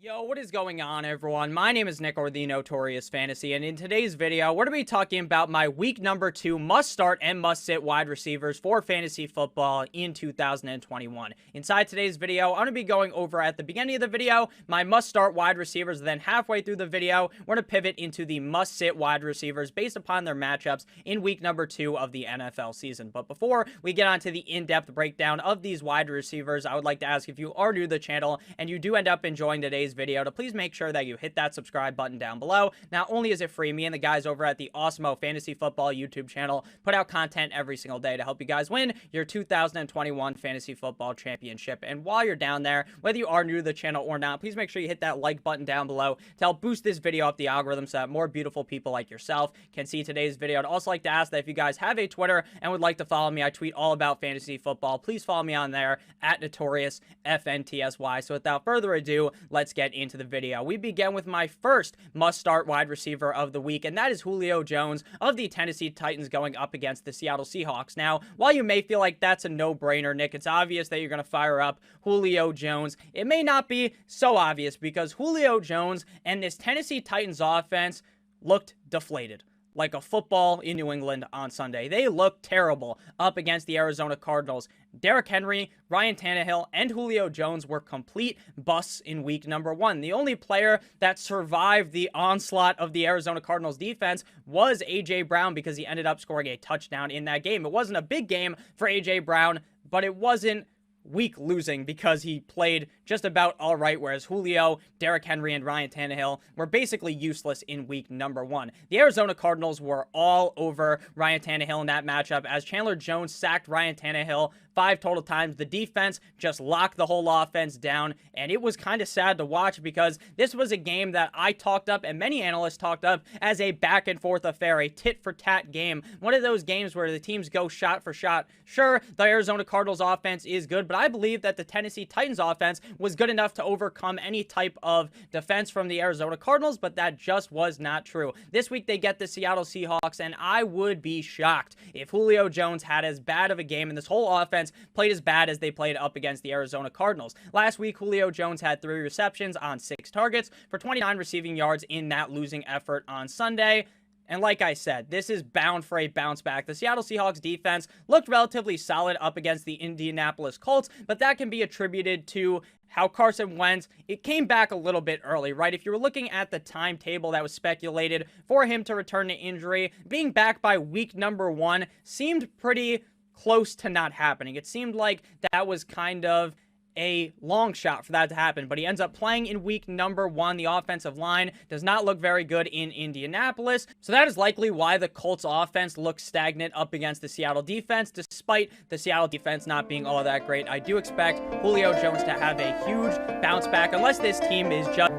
Yo, what is going on, everyone? My name is Nick, or the Notorious Fantasy, and in today's video, we're going to be talking about my week number 2 must-start and must-sit wide receivers for fantasy football in 2021. Inside today's video, I'm going to be going over at the beginning of the video my must-start wide receivers, then halfway through the video, we're going to pivot into the must-sit wide receivers based upon their matchups in week number 2 of the NFL season. But before we get on to the in-depth breakdown of these wide receivers, I would like to ask, if you are new to the channel and you do end up enjoying today's video, to please make sure that you hit that subscribe button down below. Not only is it free, me and the guys over at the Awesemo Fantasy Football YouTube channel put out content every single day to help you guys win your 2021 Fantasy Football Championship. And while you're down there, whether you are new to the channel or not, please make sure you hit that like button down below to help boost this video up the algorithm so that more beautiful people like yourself can see today's video. I'd also like to ask that if you guys have a Twitter and would like to follow me, I tweet all about fantasy football. Please follow me on there at NotoriousFNTSY. So without further ado, let's get into the video. We begin with my first must-start wide receiver of the week, and that is Julio Jones of the Tennessee Titans going up against the Seattle Seahawks. Now, while you may feel like that's a no-brainer, Nick, it's obvious that you're going to fire up Julio Jones. It may not be so obvious because Julio Jones and this Tennessee Titans offense looked deflated, like a football in New England on Sunday. They looked terrible up against the Arizona Cardinals. Derrick Henry, Ryan Tannehill, and Julio Jones were complete busts in week number 1. The only player that survived the onslaught of the Arizona Cardinals defense was A.J. Brown, because he ended up scoring a touchdown in that game. It wasn't a big game for A.J. Brown, but it wasn't weak losing because he played just about all right, whereas Julio, Derrick Henry, and Ryan Tannehill were basically useless in week number 1. The Arizona Cardinals were all over Ryan Tannehill in that matchup as Chandler Jones sacked Ryan Tannehill 5 total times. The defense just locked the whole offense down, and it was kind of sad to watch because this was a game that I talked up and many analysts talked up as a back-and-forth affair, a tit-for-tat game. One of those games where the teams go shot for shot. Sure, the Arizona Cardinals offense is good, but I believe that the Tennessee Titans offense was good enough to overcome any type of defense from the Arizona Cardinals, but that just was not true. This week they get the Seattle Seahawks, and I would be shocked if Julio Jones had as bad of a game and this whole offense played as bad as they played up against the Arizona Cardinals. Last week, Julio Jones had 3 receptions on 6 targets for 29 receiving yards in that losing effort on Sunday. And like I said, this is bound for a bounce back. The Seattle Seahawks defense looked relatively solid up against the Indianapolis Colts, but that can be attributed to how Carson Wentz, it came back a little bit early, right? If you were looking at the timetable that was speculated for him to return to injury, being back by week number 1 seemed pretty close to not happening. It seemed like that was kind of a long shot for that to happen, but he ends up playing in week number 1. The offensive line does not look very good in Indianapolis, so that is likely why the Colts offense looks stagnant up against the Seattle defense. Despite the Seattle defense not being all that great, I do expect Julio Jones to have a huge bounce back unless this team is just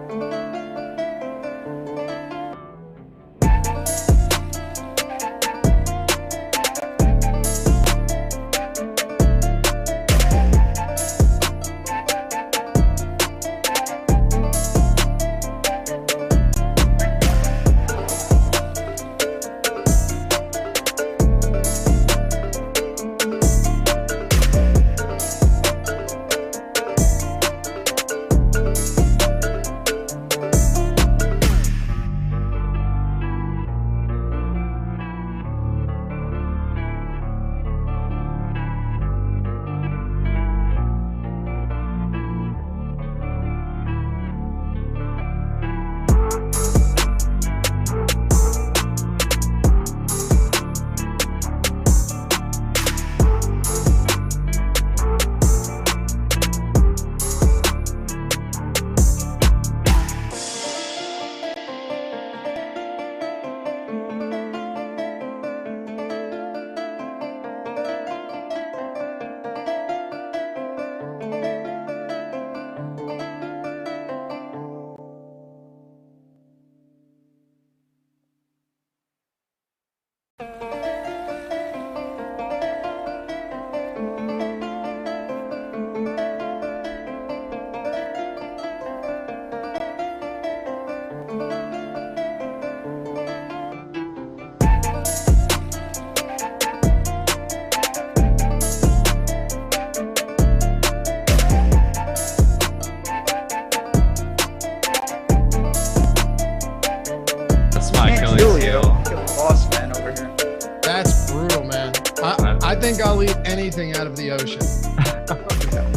anything out of the ocean.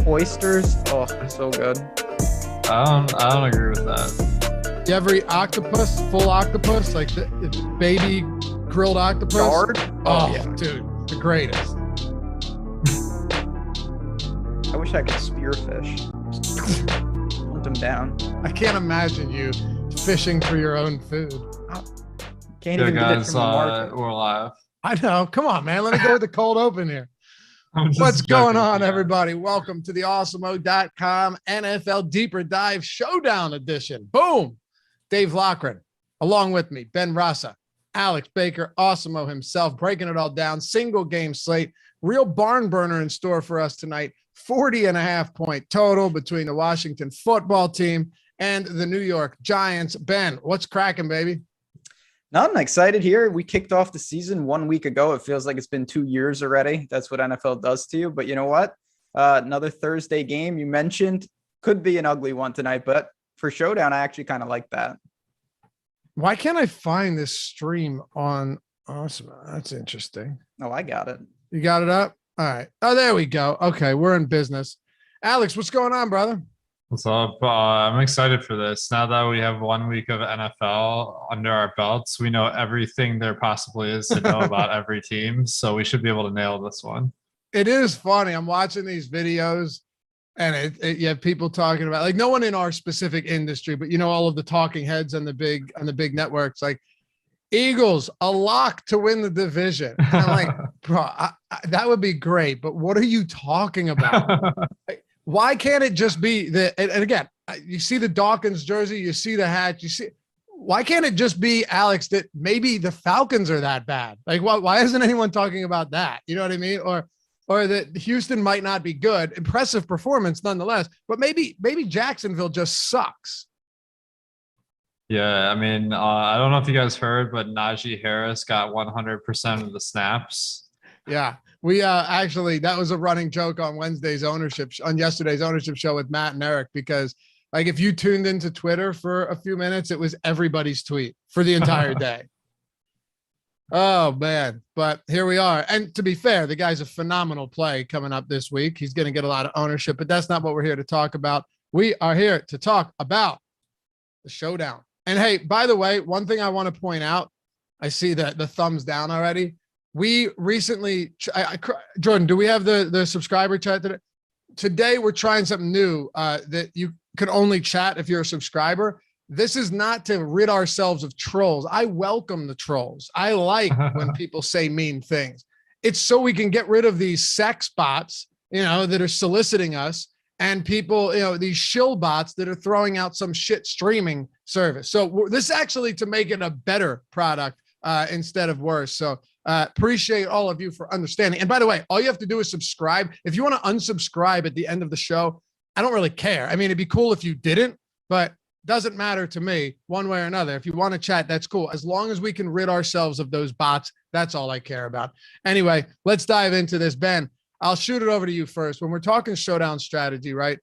Oysters? Oh, so good. I don't agree with that. You ever eat octopus, full octopus, like the baby grilled octopus? Jarred? Oh, yeah. dude, the greatest. I wish I could spearfish. Hunt them down. I can't imagine you fishing for your own food. Can't Yeah, even get it guys, from the market. we're live. I know. Come on, man. Let me go with the cold open here. What's going on, everybody? Welcome to the Awesemo.com NFL Deeper Dive Showdown Edition. Boom. Dave Loughran, along with me, Ben Rasa, Alex Baker, Awesemo himself, breaking it all down. Single game slate. Real barn burner in store for us tonight. 40.5 point total between the Washington football team and the New York Giants. Ben, what's cracking, baby? Nothing, excited here. We kicked off the season 1 week ago. It feels like it's been 2 years already. That's what NFL does to you. But you know what? Another Thursday game you mentioned could be an ugly one tonight, but for Showdown, I actually kind of like that. Why can't I find this stream on Awesemo? That's interesting. Oh, I got it. You got it up? All right. Oh, there we go. Okay, we're in business. Alex, what's going on, brother? What's up? I'm excited for this. Now that we have 1 week of NFL under our belts, we know everything there possibly is to know about every team. So we should be able to nail this one. It is funny. I'm watching these videos and you have people talking about, like, no one in our specific industry, but you know, all of the talking heads on the big networks, like Eagles, a lock to win the division. And I'm like, bro, that would be great. But what are you talking about? Like, why can't it just be and again, you see the Dawkins jersey, you see the hat, why can't it just be, Alex, that maybe the Falcons are that bad? Like, why isn't anyone talking about that? You know what I mean? Or that Houston might not be good. Impressive performance nonetheless, but maybe Jacksonville just sucks. Yeah, I mean, I don't know if you guys heard, but Najee Harris got 100% of the snaps. Yeah, we actually, that was a running joke on yesterday's ownership show with Matt and Eric, because like if you tuned into Twitter for a few minutes, it was everybody's tweet for the entire day. Oh man, but here we are. And to be fair, the guy's a phenomenal play coming up this week. He's going to get a lot of ownership, but that's not what we're here to talk about. We are here to talk about the showdown. And hey, by the way, one thing I want to point out, I see that the thumbs down already. We recently, Jordan, do we have the subscriber chat today? Today, we're trying something new that you can only chat if you're a subscriber. This is not to rid ourselves of trolls. I welcome the trolls. I like when people say mean things. It's so we can get rid of these sex bots, you know, that are soliciting us, and people, you know, these shill bots that are throwing out some shit streaming service. So this is actually to make it a better product instead of worse. So appreciate all of you for understanding. And by the way, all you have to do is subscribe. If you want to unsubscribe at the end of the show, I don't really care. I mean, it'd be cool if you didn't, but doesn't matter to me one way or another. If you want to chat, that's cool. As long as we can rid ourselves of those bots, that's all I care about. Anyway, let's dive into this. Ben, I'll shoot it over to you first. When we're talking showdown strategy, right?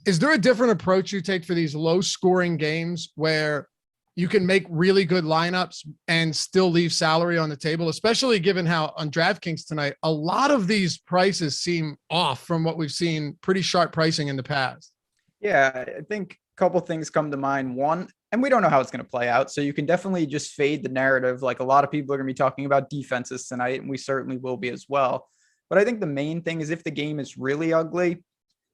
Is there a different approach you take for these low scoring games where you can make really good lineups and still leave salary on the table, especially given how on DraftKings tonight, a lot of these prices seem off from what we've seen, pretty sharp pricing in the past? Yeah, I think a couple things come to mind. One, and we don't know how it's going to play out, so you can definitely just fade the narrative. Like, a lot of people are going to be talking about defenses tonight, and we certainly will be as well. But I think the main thing is, if the game is really ugly,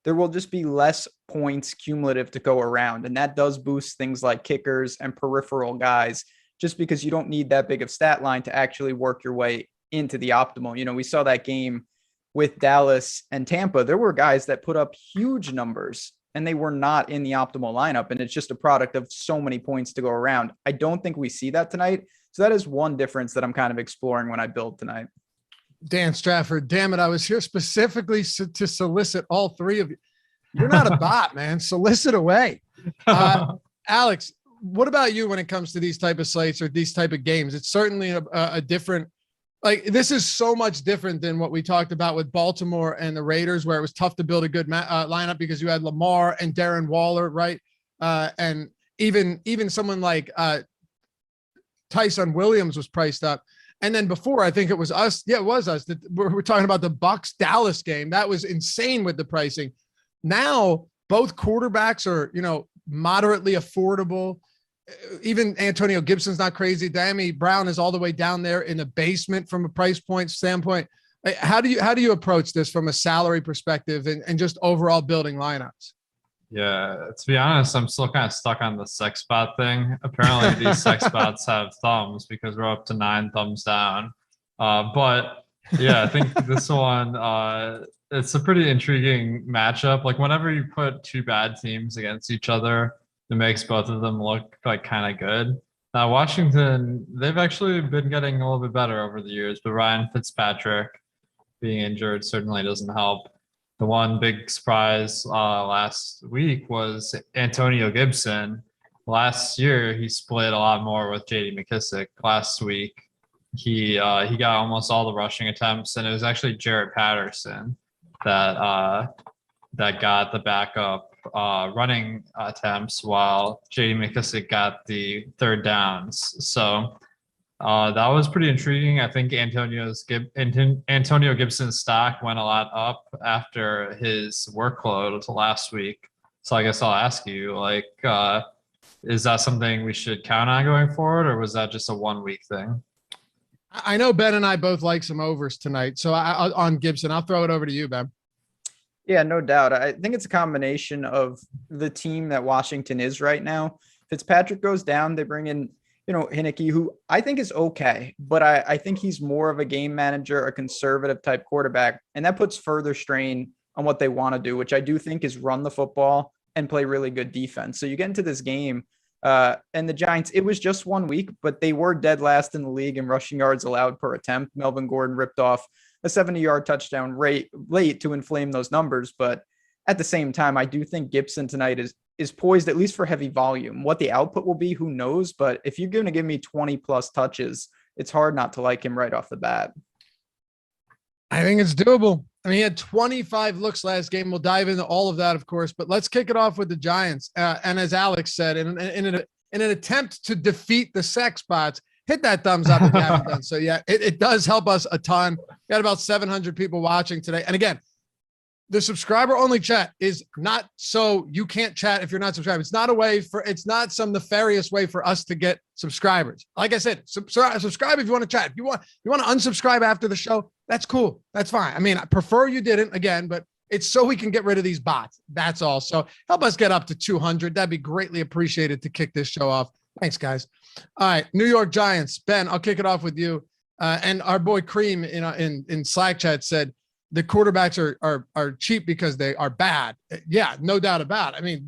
there will just be less points cumulative to go around. And that does boost things like kickers and peripheral guys, just because you don't need that big of stat line to actually work your way into the optimal. You know, we saw that game with Dallas and Tampa. There were guys that put up huge numbers and they were not in the optimal lineup. And it's just a product of so many points to go around. I don't think we see that tonight. So that is one difference that I'm kind of exploring when I build tonight. Dan Strafford, damn it. I was here specifically to solicit all three of you. You're not a bot, man. Solicit away. Alex, what about you when it comes to these type of slates or these type of games? It's certainly a different, like, this is so much different than what we talked about with Baltimore and the Raiders, where it was tough to build a good lineup because you had Lamar and Darren Waller, right? And even someone like Tyson Williams was priced up. And then before, I think it was us. Yeah, it was us. We're talking about the Bucks Dallas game. That was insane with the pricing. Now, both quarterbacks are, moderately affordable. Even Antonio Gibson's not crazy. Tsunami Brown is all the way down there in the basement from a price point standpoint. How do you approach this from a salary perspective and just overall building lineups? Yeah, to be honest, I'm still kind of stuck on the sex spot thing. Apparently, these sex spots have thumbs because we're up to 9 thumbs down. But yeah, I think this one, it's a pretty intriguing matchup. Like whenever you put two bad teams against each other, it makes both of them look like kind of good. Now, Washington, they've actually been getting a little bit better over the years, but Ryan Fitzpatrick being injured certainly doesn't help. The one big surprise last week was Antonio Gibson. Last year, he split a lot more with J.D. McKissick. Last week, he got almost all the rushing attempts, and it was actually Jarrett Patterson that got the backup running attempts, while J.D. McKissick got the third downs. So that was pretty intriguing. I think Antonio Gibson's stock went a lot up after his workload last week. So I guess I'll ask you, is that something we should count on going forward, or was that just a 1 week thing? I know Ben and I both like some overs tonight. So on Gibson, I'll throw it over to you, Ben. Yeah, no doubt. I think it's a combination of the team that Washington is right now. Fitzpatrick goes down, they bring in Heineke, who I think is okay, but I think he's more of a game manager, a conservative type quarterback, and that puts further strain on what they want to do, which I do think is run the football and play really good defense. So you get into this game, and the Giants, it was just 1 week, but they were dead last in the league in rushing yards allowed per attempt. Melvin Gordon ripped off a 70-yard touchdown rate late to inflame those numbers, but at the same time, I do think Gibson tonight is poised at least for heavy volume. What the output will be, who knows? But if you're going to give me 20 plus touches, it's hard not to like him right off the bat. I think it's doable. I mean, he had 25 looks last game. We'll dive into all of that, of course, but let's kick it off with the Giants. And as Alex said, in an attempt to defeat the sex spots, hit that thumbs up if you haven't done so yet. It does help us a ton. We got about 700 people watching today. And again, the subscriber only chat is not so you can't chat if you're not subscribed. It's not some nefarious way for us to get subscribers. Like I said, subscribe if you want to chat. If you want to unsubscribe after the show, that's cool. That's fine. I mean, I prefer you didn't again, but it's so we can get rid of these bots. That's all. So help us get up to 200. That'd be greatly appreciated to kick this show off. Thanks, guys. All right, New York Giants. Ben, I'll kick it off with you. And our boy Cream in Slack chat said the quarterbacks are cheap because they are bad. Yeah, no doubt about it. I mean,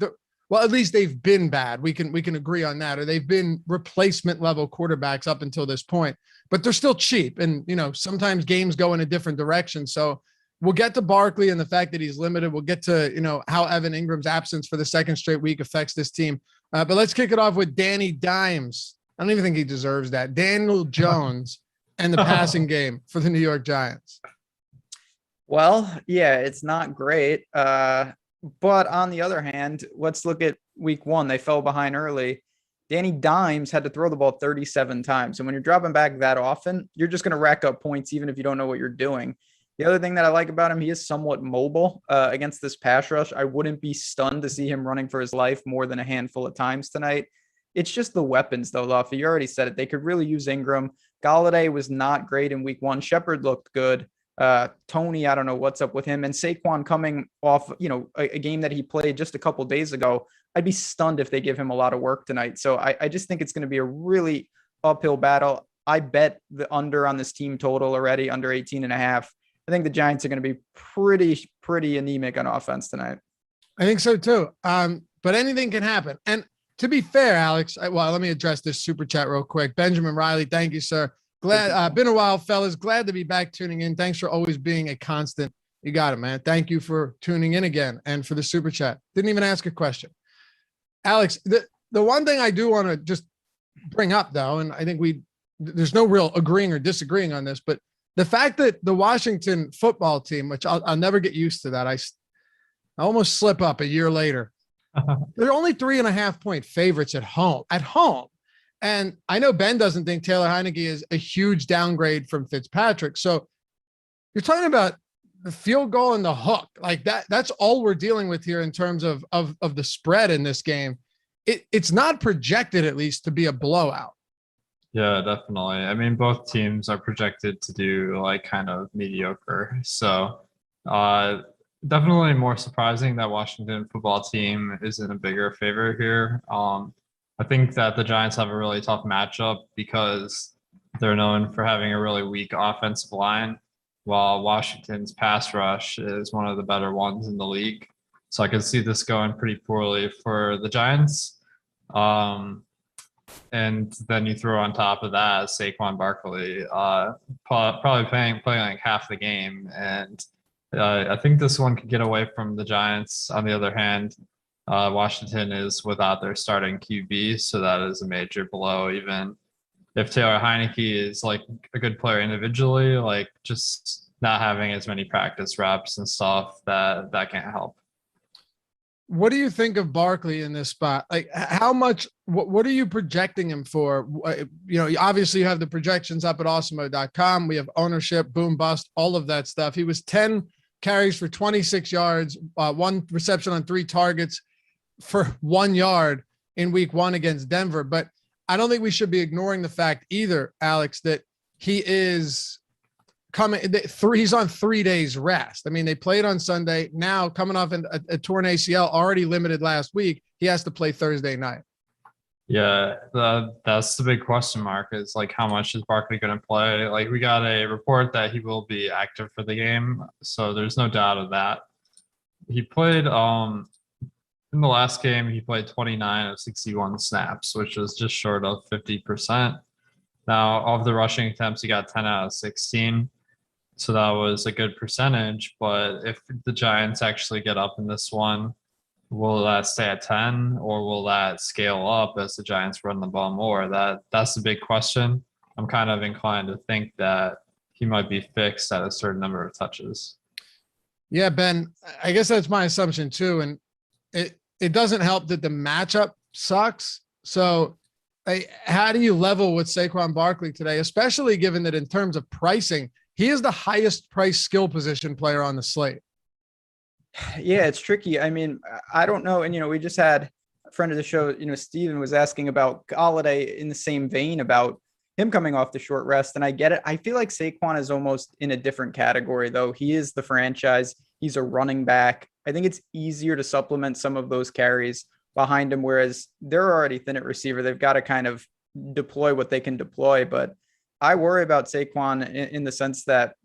well, at least they've been bad. We can agree on that, or they've been replacement level quarterbacks up until this point, but they're still cheap. And, sometimes games go in a different direction. So we'll get to Barkley and the fact that he's limited. We'll get to, how Evan Ingram's absence for the second straight week affects this team. But let's kick it off with Danny Dimes. I don't even think he deserves that. Daniel Jones and the passing game for the New York Giants. Well, yeah, it's not great. But on the other hand, let's look at week one. They fell behind early. Danny Dimes had to throw the ball 37 times. And when you're dropping back that often, you're just going to rack up points, even if you don't know what you're doing. The other thing that I like about him, he is somewhat mobile against this pass rush. I wouldn't be stunned to see him running for his life more than a handful of times tonight. It's just the weapons, though, Luffy. You already said it. They could really use Ingram. Gallaudet was not great in week one. Shepard looked good. Tony, I don't know what's up with him. And Saquon coming off, a game that he played just a couple days ago. I'd be stunned if they give him a lot of work tonight. So I just think it's going to be a really uphill battle. I bet the under on this team total already, under 18.5. I think the Giants are going to be pretty anemic on offense tonight. I think so too. But anything can happen. And to be fair, Alex, let me address this super chat real quick. Benjamin Riley, thank you, sir. Glad, been a while, fellas. Glad to be back tuning in. Thanks for always being a constant. You got it, man. Thank you for tuning in again and for the super chat. Didn't even ask a question. Alex, the one thing I do want to just bring up though, and I think there's no real agreeing or disagreeing on this, but the fact that the Washington football team, which I'll never get used to that. I almost slip up a year later. They're only 3.5 point favorites at home. And I know Ben doesn't think Taylor Heineke is a huge downgrade from Fitzpatrick. So you're talking about the field goal and the hook like that. That's all we're dealing with here in terms of the spread in this game. It's not projected, at least, to be a blowout. Yeah, definitely. I mean, both teams are projected to do like kind of mediocre. So definitely more surprising that Washington football team isn't a bigger favorite here. I think that the Giants have a really tough matchup because they're known for having a really weak offensive line, while Washington's pass rush is one of the better ones in the league. So I can see this going pretty poorly for the Giants. And then you throw on top of that Saquon Barkley, probably playing like half the game. And I think this one could get away from the Giants. On the other hand, Washington is without their starting QB, so that is a major blow. Even if Taylor Heineke is like a good player individually, like just not having as many practice reps and stuff, that can't help. What do you think of Barkley in this spot? Like how much, what are you projecting him for? Obviously you have the projections up at Awesemo.com. We have ownership, boom, bust, all of that stuff. He was 10 carries for 26 yards, 1 reception on 3 targets for 1 yard in week 1 against Denver. But I don't think we should be ignoring the fact either, Alex, that he is he's on 3 days rest. I mean, they played on Sunday. Now coming off a torn ACL, already limited last week, he has to play Thursday night. Yeah, that's the big question mark is like, how much is Barkley going to play? Like we got a report that he will be active for the game. So there's no doubt of that. He played, in the last game, he played 29 of 61 snaps, which was just short of 50%. Now of the rushing attempts, he got 10 out of 16. So that was a good percentage, but if the Giants actually get up in this one, will that stay at 10 or will that scale up as the Giants run the ball more? That's the big question. I'm kind of inclined to think that he might be fixed at a certain number of touches. Yeah, Ben, I guess that's my assumption too. And it doesn't help that the matchup sucks. So how do you level with Saquon Barkley today, especially given that in terms of pricing, he is the highest priced skill position player on the slate? Yeah, it's tricky. I mean, I don't know. And, we just had a friend of the show, Steven was asking about Gallaudet in the same vein about him coming off the short rest. And I get it. I feel like Saquon is almost in a different category, though. He is the franchise. He's a running back. I think it's easier to supplement some of those carries behind him, whereas they're already thin at receiver. They've got to kind of deploy what they can deploy. But I worry about Saquon in the sense that,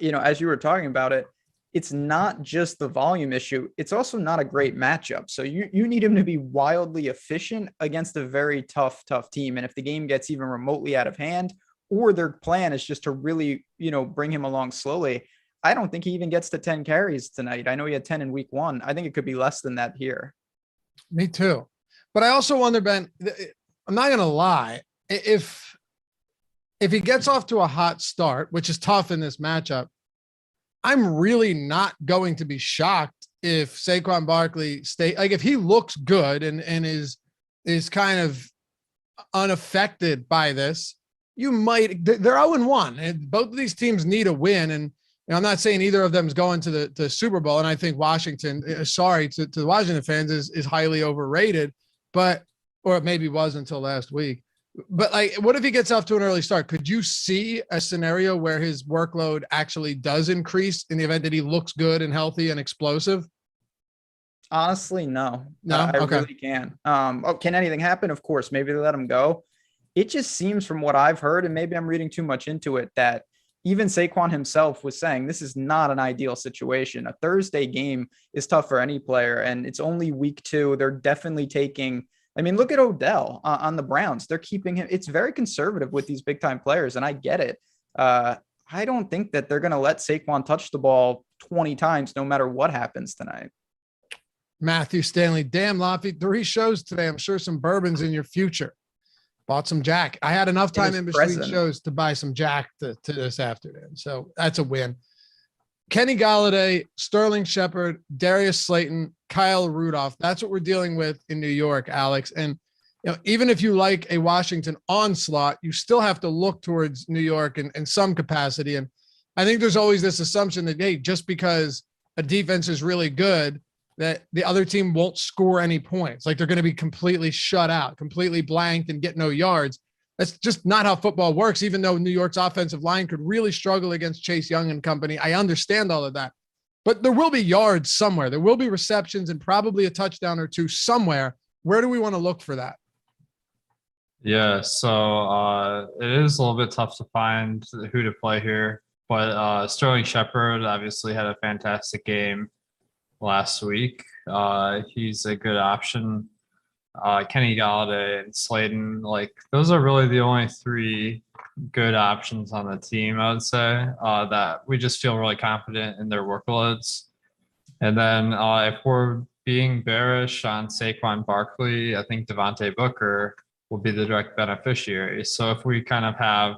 as you were talking about it, it's not just the volume issue. It's also not a great matchup. So you need him to be wildly efficient against a very tough team. And if the game gets even remotely out of hand, or their plan is just to really, bring him along slowly, I don't think he even gets to 10 carries tonight. I know he had 10 in week 1. I think it could be less than that here. Me too. But I also wonder, Ben, I'm not going to lie. If he gets off to a hot start, which is tough in this matchup, I'm really not going to be shocked if Saquon Barkley if he looks good and is kind of unaffected by this. They're 0-1 and both of these teams need a win. And I'm not saying either of them is going to the Super Bowl. And I think Washington, to the Washington fans, is highly overrated, or it maybe was until last week. But what if he gets off to an early start? Could you see a scenario where his workload actually does increase in the event that he looks good and healthy and explosive? Honestly, no. I really can. Can anything happen? Of course. Maybe they let him go. It just seems from what I've heard, and maybe I'm reading too much into it, that even Saquon himself was saying this is not an ideal situation. A Thursday game is tough for any player, and it's only week 2. They're definitely taking – look at Odell on the Browns. They're keeping him. It's very conservative with these big time players, and I get it. I don't think that they're going to let Saquon touch the ball 20 times, no matter what happens tonight. Matthew Stanley, damn, Lofty, 3 shows today. I'm sure some bourbon's in your future. Bought some Jack. I had enough time in between shows to buy some Jack to this afternoon. So that's a win. Kenny Gallaudet, Sterling Shepard, Darius Slayton, Kyle Rudolph. That's what we're dealing with in New York, Alex. And even if you like a Washington onslaught, you still have to look towards New York in some capacity. And I think there's always this assumption that, hey, just because a defense is really good, that the other team won't score any points. Like they're going to be completely shut out, completely blanked and get no yards. That's just not how football works, even though New York's offensive line could really struggle against Chase Young and company. I understand all of that. But there will be yards somewhere. There will be receptions and probably a touchdown or two somewhere. Where do we want to look for that? Yeah, so it is a little bit tough to find who to play here. But Sterling Shepard obviously had a fantastic game last week. He's a good option. Kenny Gallaudet and Slayton, like those are really the only three good options on the team, I would say, that we just feel really confident in their workloads. And then if we're being bearish on Saquon Barkley, I think Devontae Booker will be the direct beneficiary. So if we kind of have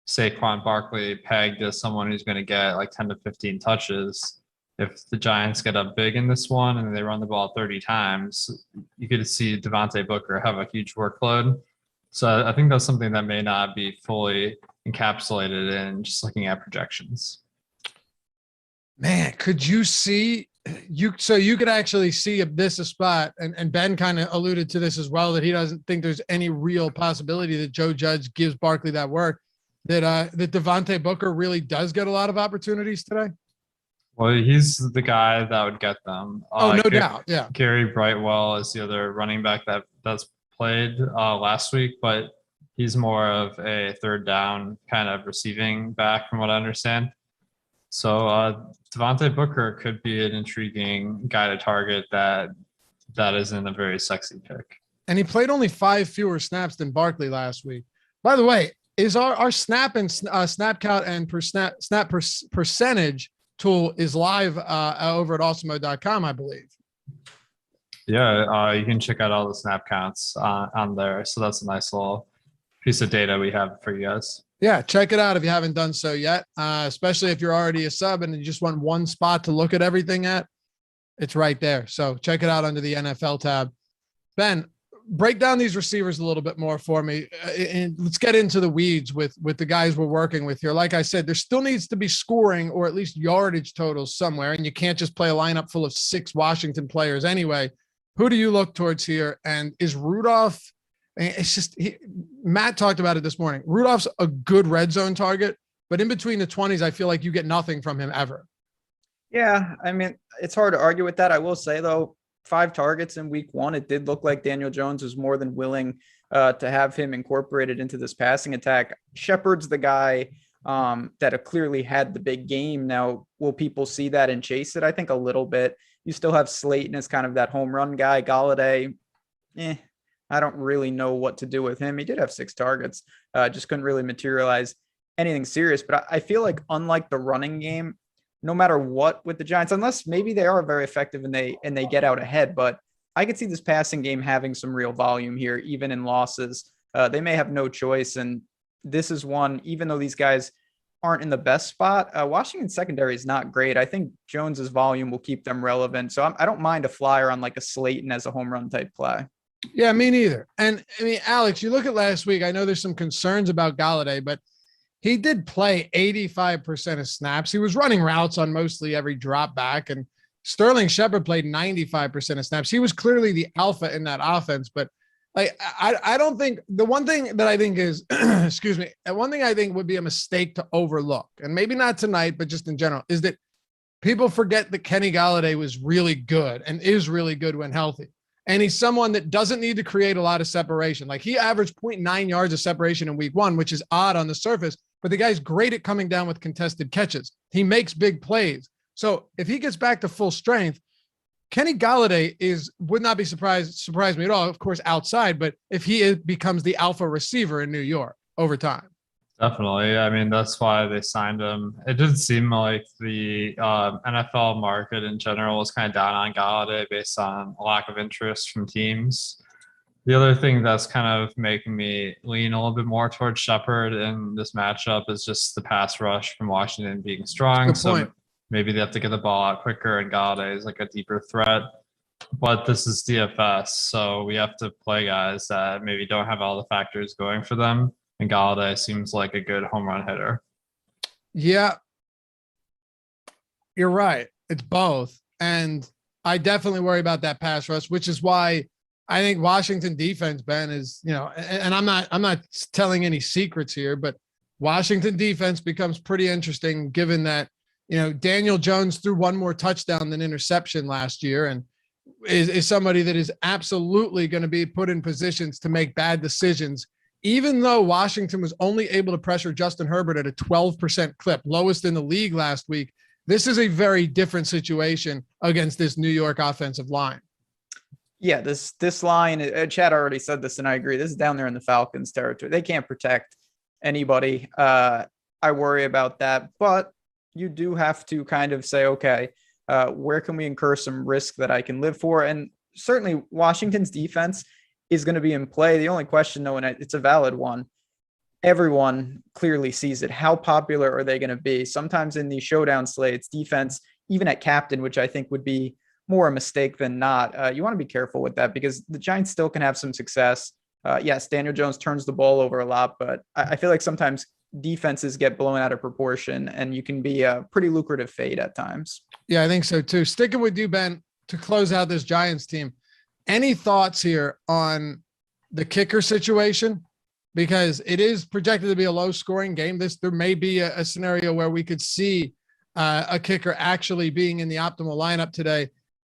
Saquon Barkley pegged as someone who's going to get like 10 to 15 touches, if the Giants get up big in this one and they run the ball 30 times, you could see Devontae Booker have a huge workload. So I think that's something that may not be fully encapsulated in just looking at projections. Man, could you see so you could actually see if this a spot, and Ben kind of alluded to this as well, that he doesn't think there's any real possibility that Joe Judge gives Barkley that work, that Devontae Booker really does get a lot of opportunities today? Well, he's the guy that would get them. No doubt. Yeah. Gary Brightwell is the other running back that's played last week, but he's more of a third down kind of receiving back from what I understand. So Devontae Booker could be an intriguing guy to target that isn't a very sexy pick. And he played only 5 fewer snaps than Barkley last week. By the way, is our snap and snap count and percentage tool is live over at awesemo.com, I believe. Yeah, you can check out all the snap counts on there. So that's a nice little piece of data we have for you guys. Yeah, check it out if you haven't done so yet, especially if you're already a sub and you just want one spot to look at everything at. It's right there. So check it out under the NFL tab. Ben, break down these receivers a little bit more for me. And let's get into the weeds with the guys we're working with here. Like I said, there still needs to be scoring or at least yardage totals somewhere, and you can't just play a lineup full of 6 Washington players anyway. Who do you look towards here? And is Rudolph – it's just Matt talked about it this morning. Rudolph's a good red zone target, but in between the 20s, I feel like you get nothing from him ever. Yeah, I mean, it's hard to argue with that. I will say, though, 5 targets in week 1, it did look like Daniel Jones was more than willing to have him incorporated into this passing attack. Shepard's the guy that clearly had the big game. Now, will people see that and chase it? I think a little bit. You still have Slayton as kind of that home run guy. Gallaudet, I don't really know what to do with him. He did have 6 targets, just couldn't really materialize anything serious. But I feel like unlike the running game, no matter what with the Giants, unless maybe they are very effective and they get out ahead, but I could see this passing game having some real volume here, even in losses. They may have no choice. And this is one, even though these guys aren't in the best spot, Washington's secondary is not great. I think Jones's volume will keep them relevant. So I don't mind a flyer on like a Slayton as a home run type play. Yeah, me neither. And I mean, Alex, you look at last week, I know there's some concerns about Gallaudet, but he did play 85% of snaps. He was running routes on mostly every drop back, and Sterling Shepard played 95% of snaps. He was clearly the alpha in that offense, but like, I don't think the one thing that I think is, excuse me, one thing I think would be a mistake to overlook, and maybe not tonight, but just in general, is that people forget that Kenny Gallaudet was really good and is really good when healthy. And he's someone that doesn't need to create a lot of separation. Like he averaged 0.9 yards of separation in week 1, which is odd on the surface, but the guy's great at coming down with contested catches. He makes big plays. So if he gets back to full strength, Kenny Gallaudet would not be surprise me at all, of course, outside, but if he becomes the alpha receiver in New York over time. Definitely. I mean, that's why they signed him. It did seem like the NFL market in general was kind of down on Gallaudet based on a lack of interest from teams. The other thing that's kind of making me lean a little bit more towards Shepard in this matchup is just the pass rush from Washington being strong. Good point. So maybe they have to get the ball out quicker, and Gallaudet is like a deeper threat. but this is DFS, so we have to play guys that maybe don't have all the factors going for them. And Gallaudet seems like a good home run hitter. Yeah, you're right. It's both. And I definitely worry about that pass rush, which is why I think Washington defense, Ben, is, and I'm not telling any secrets here, but Washington defense becomes pretty interesting given that, Daniel Jones threw one more touchdown than interception last year and is somebody that is absolutely going to be put in positions to make bad decisions, even though Washington was only able to pressure Justin Herbert at a 12% clip, lowest in the league last week. This is a very different situation against this New York offensive line. Yeah, this line, Chad already said this, and I agree. This is down there in the Falcons territory. They can't protect anybody. I worry about that, but you do have to kind of say, okay, where can we incur some risk that I can live for? And certainly Washington's defense is going to be in play. The only question, though, and it's a valid one, everyone clearly sees it. How popular are they going to be? Sometimes in these showdown slates, defense, even at captain, which I think would be more a mistake than not, you want to be careful with that because the Giants still can have some success. Yes, Daniel Jones turns the ball over a lot, but I feel like sometimes defenses get blown out of proportion and you can be a pretty lucrative fade at times. Yeah, I think so too. Sticking with you, Ben, to close out this Giants team, any thoughts here on the kicker situation? Because it is projected to be a low scoring game. There may be a scenario where we could see a kicker actually being in the optimal lineup today.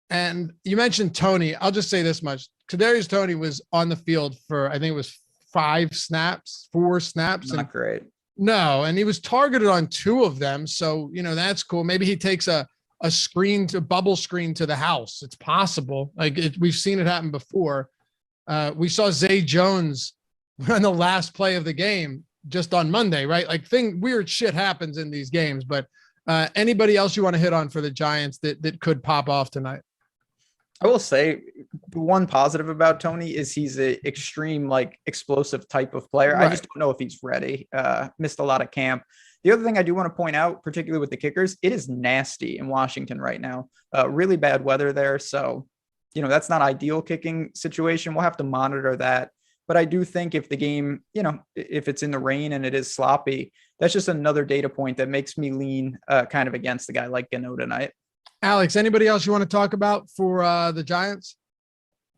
And you mentioned Tony. I'll just say this much. Kadarius Toney was on the field for, I think it was 4 snaps. Not great. No, and he was targeted on 2 of them. So, that's cool. Maybe he takes a bubble screen to the house. It's possible. We've seen it happen before. We saw Zay Jones on the last play of the game just on Monday, right? Weird shit happens in these games, but anybody else you want to hit on for the Giants that could pop off tonight? I will say the one positive about Tony is he's an extreme, explosive type of player. Right. I just don't know if he's ready. Missed a lot of camp. The other thing I do want to point out, particularly with the kickers, it is nasty in Washington right now. Really bad weather there. So, that's not ideal kicking situation. We'll have to monitor that. But I do think if the game, if it's in the rain and it is sloppy, that's just another data point that makes me lean kind of against the guy like Gano tonight. Alex, anybody else you want to talk about for the Giants?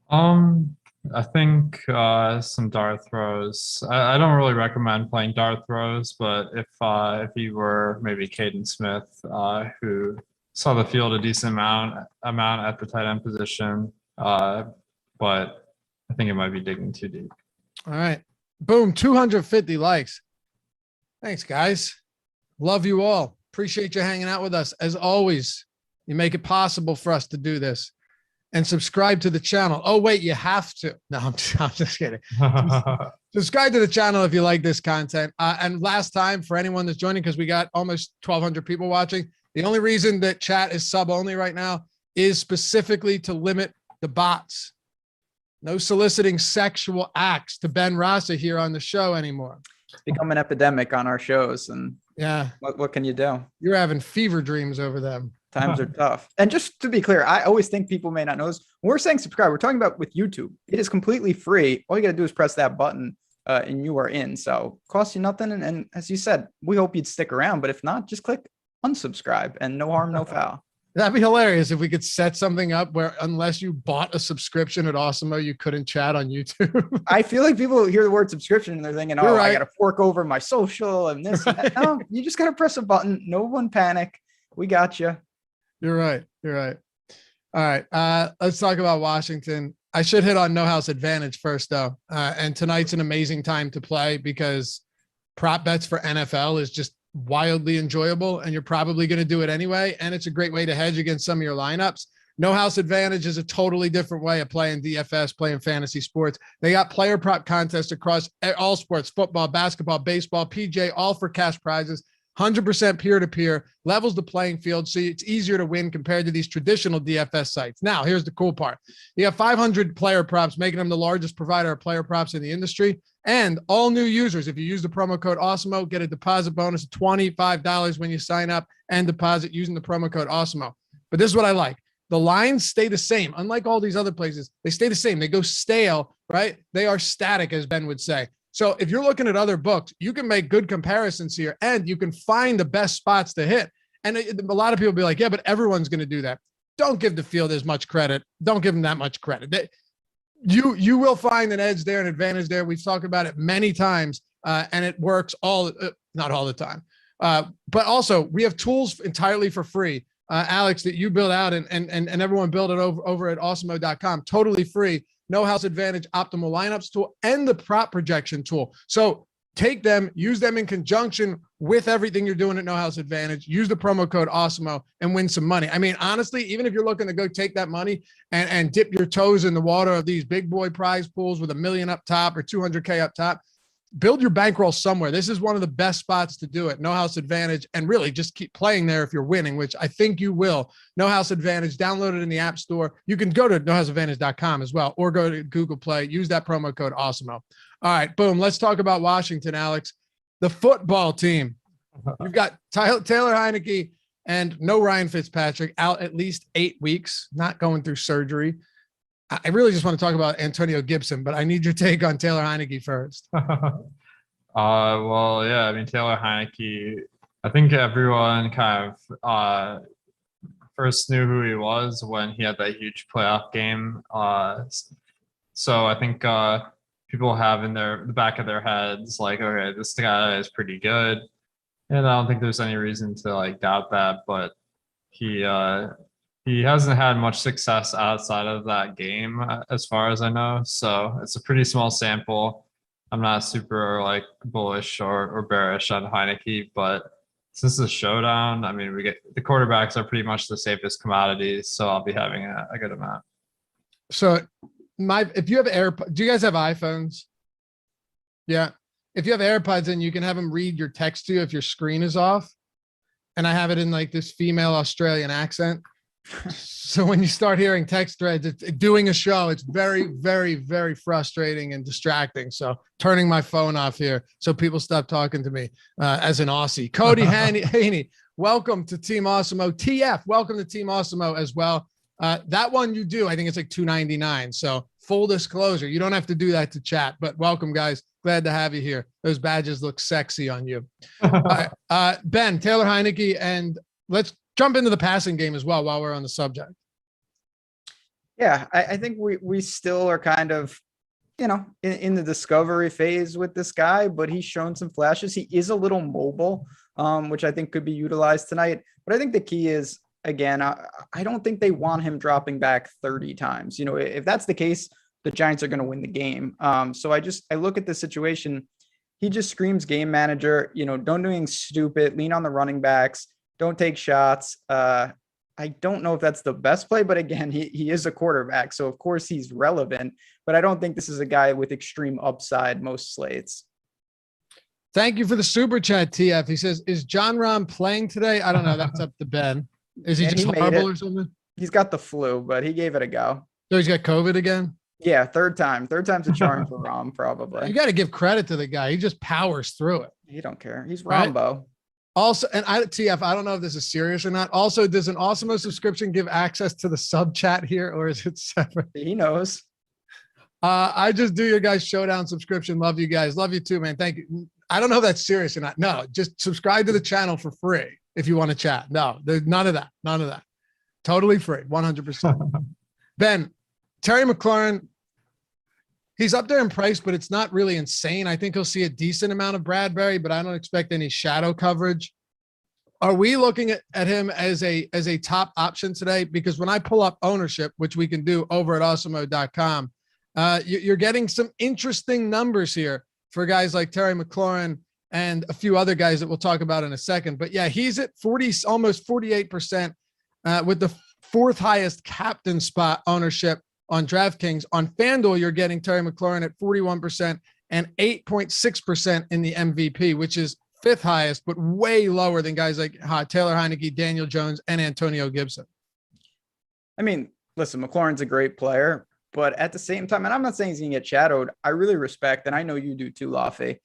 I think some dart throws. I don't really recommend playing dart throws, but if you were maybe Caden Smith, who saw the field a decent amount at the tight end position, but I think it might be digging too deep. All right. Boom. 250 likes. Thanks, guys. Love you all. Appreciate you hanging out with us. As always, you make it possible for us to do this. And subscribe to the channel. Oh, wait, you have to. No, I'm just kidding. Subscribe to the channel if you like this content. And last time, for anyone that's joining, because we got almost 1,200 people watching, the only reason that chat is sub only right now is specifically to limit the bots. No soliciting sexual acts to Ben Rasa here on the show anymore. It's become an epidemic on our shows. And yeah, what can you do? You're having fever dreams over them. Times are tough. And just to be clear, I always think people may not know this. When we're saying subscribe, we're talking about with YouTube. It is completely free. All you got to do is press that button and you are in. So costs you nothing. And as you said, we hope you'd stick around. But if not, just click unsubscribe and no harm, no foul. That'd be hilarious if we could set something up where unless you bought a subscription at Awesemo, you couldn't chat on YouTube. I feel like people hear the word subscription and they're thinking, oh, right. I got to fork over my social and this. And that. No, you just got to press a button. No one panic. We got you. You're right. You're right. All right. Let's talk about Washington. I should hit on No House Advantage first, though. And tonight's an amazing time to play because prop bets for NFL is just wildly enjoyable, and you're probably going to do it anyway. And it's a great way to hedge against some of your lineups. No House Advantage is a totally different way of playing DFS, playing fantasy sports. They got player prop contests across all sports, football, basketball, baseball, PJ, all for cash prizes. 100% peer-to-peer, levels the playing field, so it's easier to win compared to these traditional DFS sites. Now, here's the cool part. You have 500 player props, making them the largest provider of player props in the industry. And all new users, if you use the promo code Awesemo, get a deposit bonus of $25 when you sign up and deposit using the promo code Awesemo. But this is what I like. The lines stay the same. Unlike all these other places, they stay the same. They go stale, right? They are static, as Ben would say. So if you're looking at other books, you can make good comparisons here and you can find the best spots to hit. And a lot of people be like, yeah, but everyone's going to do that. Don't give the field as much credit. Don't give them that much credit. You will find an edge there, an advantage there. We've talked about it many times, and it works not all the time. But also we have tools entirely for free, Alex, that you build out and everyone build it over at awesemo.com, totally free. No House Advantage optimal lineups tool and the prop projection tool. So take them, use them in conjunction with everything you're doing at No House Advantage. Use the promo code Awesemo and win some money. I mean, honestly, even if you're looking to go take that money and dip your toes in the water of these big boy prize pools with $1 million up top or 200K up top, build your bankroll somewhere. This is one of the best spots to do it. No House Advantage, and really just keep playing there if you're winning, which I think you will. No House Advantage, download it in the App Store. You can go to nohouseadvantage.com as well, or go to Google Play. Use that promo code Awesemo. All right, boom. Let's talk about Washington, Alex. The football team. You've got Taylor Heineke and no Ryan Fitzpatrick out at least 8 weeks, not going through surgery. I really just want to talk about Antonio Gibson, but I need your take on Taylor Heineke first. Well, yeah, I mean, Taylor Heineke, I think everyone kind of first knew who he was when he had that huge playoff game. So I think people have in the back of their heads, like, okay, this guy is pretty good. And I don't think there's any reason to like doubt that, but he hasn't had much success outside of that game, as far as I know. So it's a pretty small sample. I'm not super like bullish or bearish on Heineke, but since the showdown, I mean, the quarterbacks are pretty much the safest commodities, so I'll be having a good amount. So if you have AirPods, do you guys have iPhones? Yeah. If you have AirPods in, you can have them read your text to you if your screen is off. And I have it in like this female Australian accent. So when you start hearing text threads, it's doing a show. It's very, very, very frustrating and distracting. So turning my phone off here so people stop talking to me as an Aussie. Cody Haney, welcome to Team Awesemo. TF, welcome to Team Awesemo as well. That one you do, I think it's like $2.99. So full disclosure, you don't have to do that to chat, but welcome guys. Glad to have you here. Those badges look sexy on you. Ben, Taylor Heineke, and let's jump into the passing game as well while we're on the subject. Yeah, I think we still are kind of, in the discovery phase with this guy, but he's shown some flashes. He is a little mobile, which I think could be utilized tonight. But I think the key is, again, I don't think they want him dropping back 30 times. If that's the case, the Giants are going to win the game. So I look at the situation. He just screams game manager, don't do anything stupid, lean on the running backs, don't take shots. I don't know if that's the best play, but again, he is a quarterback. So of course he's relevant, but I don't think this is a guy with extreme upside most slates. Thank you for the super chat, TF. He says, is John Rahm playing today? I don't know. That's up to Ben. Is he just horrible or something? He's got the flu, but he gave it a go. So he's got COVID again? Yeah, third time's a charm for Rahm, probably. You got to give credit to the guy. He just powers through it. He don't care. He's Rambo. Right? Also, and TF, I don't know if this is serious or not. Also, does an Awesemo subscription give access to the sub chat here, or is it separate? He knows. I just do your guys' showdown subscription. Love you guys. Love you too, man. Thank you. I don't know if that's serious or not. No, just subscribe to the channel for free if you want to chat. No, there's none of that. None of that. Totally free. 100%. Ben, Terry McLaurin, he's up there in price, but it's not really insane. I think he'll see a decent amount of Bradbury, but I don't expect any shadow coverage. Are we looking at him as a top option today? Because when I pull up ownership, which we can do over at awesemo.com, you're getting some interesting numbers here for guys like Terry McLaurin and a few other guys that we'll talk about in a second. But yeah, he's at almost 48% with the fourth highest captain spot ownership on DraftKings. On FanDuel, you're getting Terry McLaurin at 41% and 8.6% in the MVP, which is fifth highest, but way lower than guys like Taylor Heineke, Daniel Jones, and Antonio Gibson. I mean, listen, McLaurin's a great player, but at the same time, and I'm not saying he's going to get shadowed, I really respect, and I know you do too, Laffy.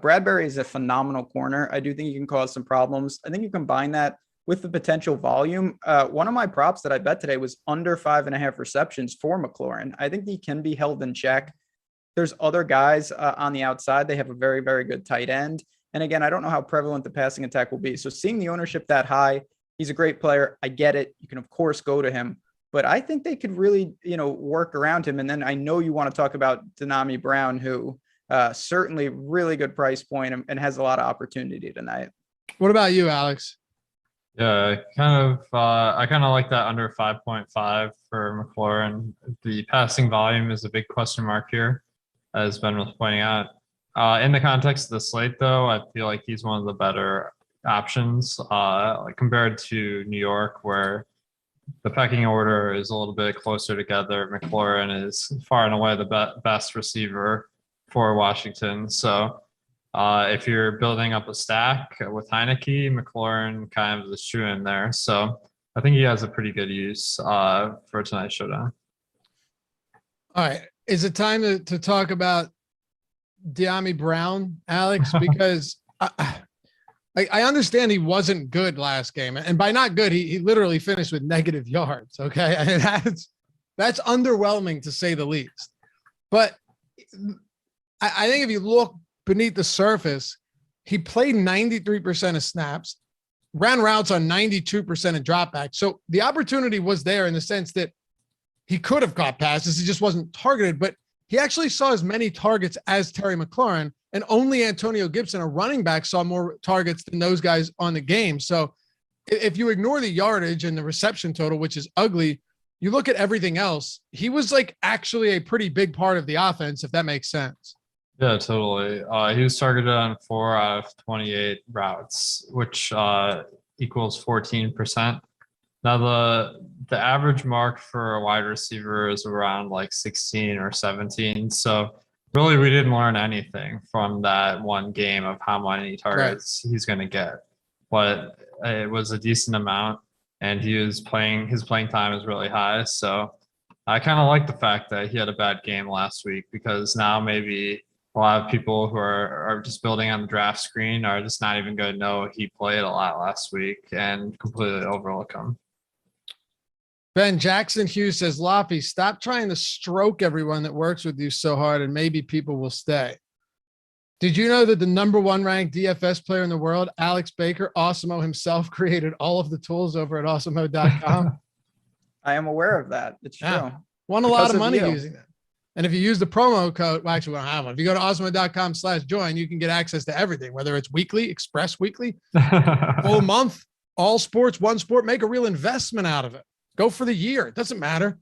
Bradbury is a phenomenal corner. I do think he can cause some problems. I think you combine that with the potential volume, one of my props that I bet today was under 5.5 receptions for McLaurin. I think he can be held in check. There's other guys on the outside. They have a very, very good tight end. And again, I don't know how prevalent the passing attack will be. So seeing the ownership that high, he's a great player. I get it. You can, of course, go to him. But I think they could really, work around him. And then I know you want to talk about Tsunami Brown, who certainly really good price point and has a lot of opportunity tonight. What about you, Alex? Yeah, I kind of like that under 5.5 for McLaurin. The passing volume is a big question mark here, as Ben was pointing out. In the context of the slate, though, I feel like he's one of the better options compared to New York, where the pecking order is a little bit closer together. McLaurin is far and away the best receiver for Washington. So if you're building up a stack with Heineke, McLaurin kind of is true in there. So I think he has a pretty good use for tonight's showdown. All right. Is it time to talk about Tsunami Brown, Alex? Because I understand he wasn't good last game. And by not good, he literally finished with negative yards. Okay. I mean, that's underwhelming to say the least. But I think if you look beneath the surface, he played 93% of snaps, ran routes on 92% of dropbacks. So the opportunity was there in the sense that he could have caught passes. He just wasn't targeted, but he actually saw as many targets as Terry McLaurin, and only Antonio Gibson, a running back, saw more targets than those guys on the game. So if you ignore the yardage and the reception total, which is ugly, you look at everything else, he was like actually a pretty big part of the offense, if that makes sense. Yeah, totally. He was targeted on 4 out of 28 routes, which equals 14%. Now the average mark for a wide receiver is around like 16 or 17. So really, we didn't learn anything from that one game of how many targets he's going to get. But it was a decent amount, and his playing time is really high. So I kind of like the fact that he had a bad game last week, because now maybe a lot of people who are just building on the draft screen are just not even going to know he played a lot last week and completely overlook him. Ben Jackson Hughes says, Loppy, stop trying to stroke everyone that works with you so hard, and maybe people will stay. Did you know that the #1 ranked DFS player in the world, Alex Baker, Awesemo himself, created all of the tools over at Awesemo.com? I am aware of that. It's true. Won a lot of money using that. And if you use the promo code, well, actually, we don't have one. If you go to Awesemo.com/join, you can get access to everything, whether it's weekly, express weekly, full month, all sports, one sport. Make a real investment out of it. Go for the year. It doesn't matter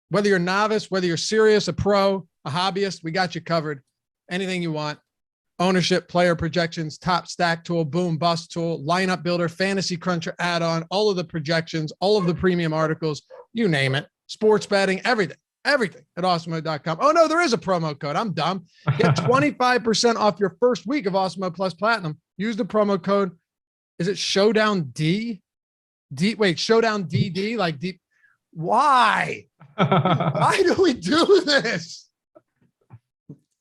whether you're a novice, whether you're serious, a pro, a hobbyist. We got you covered. Anything you want. Ownership, player projections, top stack tool, boom, bust tool, lineup builder, fantasy cruncher add-on, all of the projections, all of the premium articles, you name it. Sports betting, everything at Awesemo.com. Oh, no, there is a promo code. I'm dumb. Get 25% off your first week of Awesemo Plus Platinum. Use the promo code. Is it Showdown D? Showdown DD, like deep. Why? Why do we do this?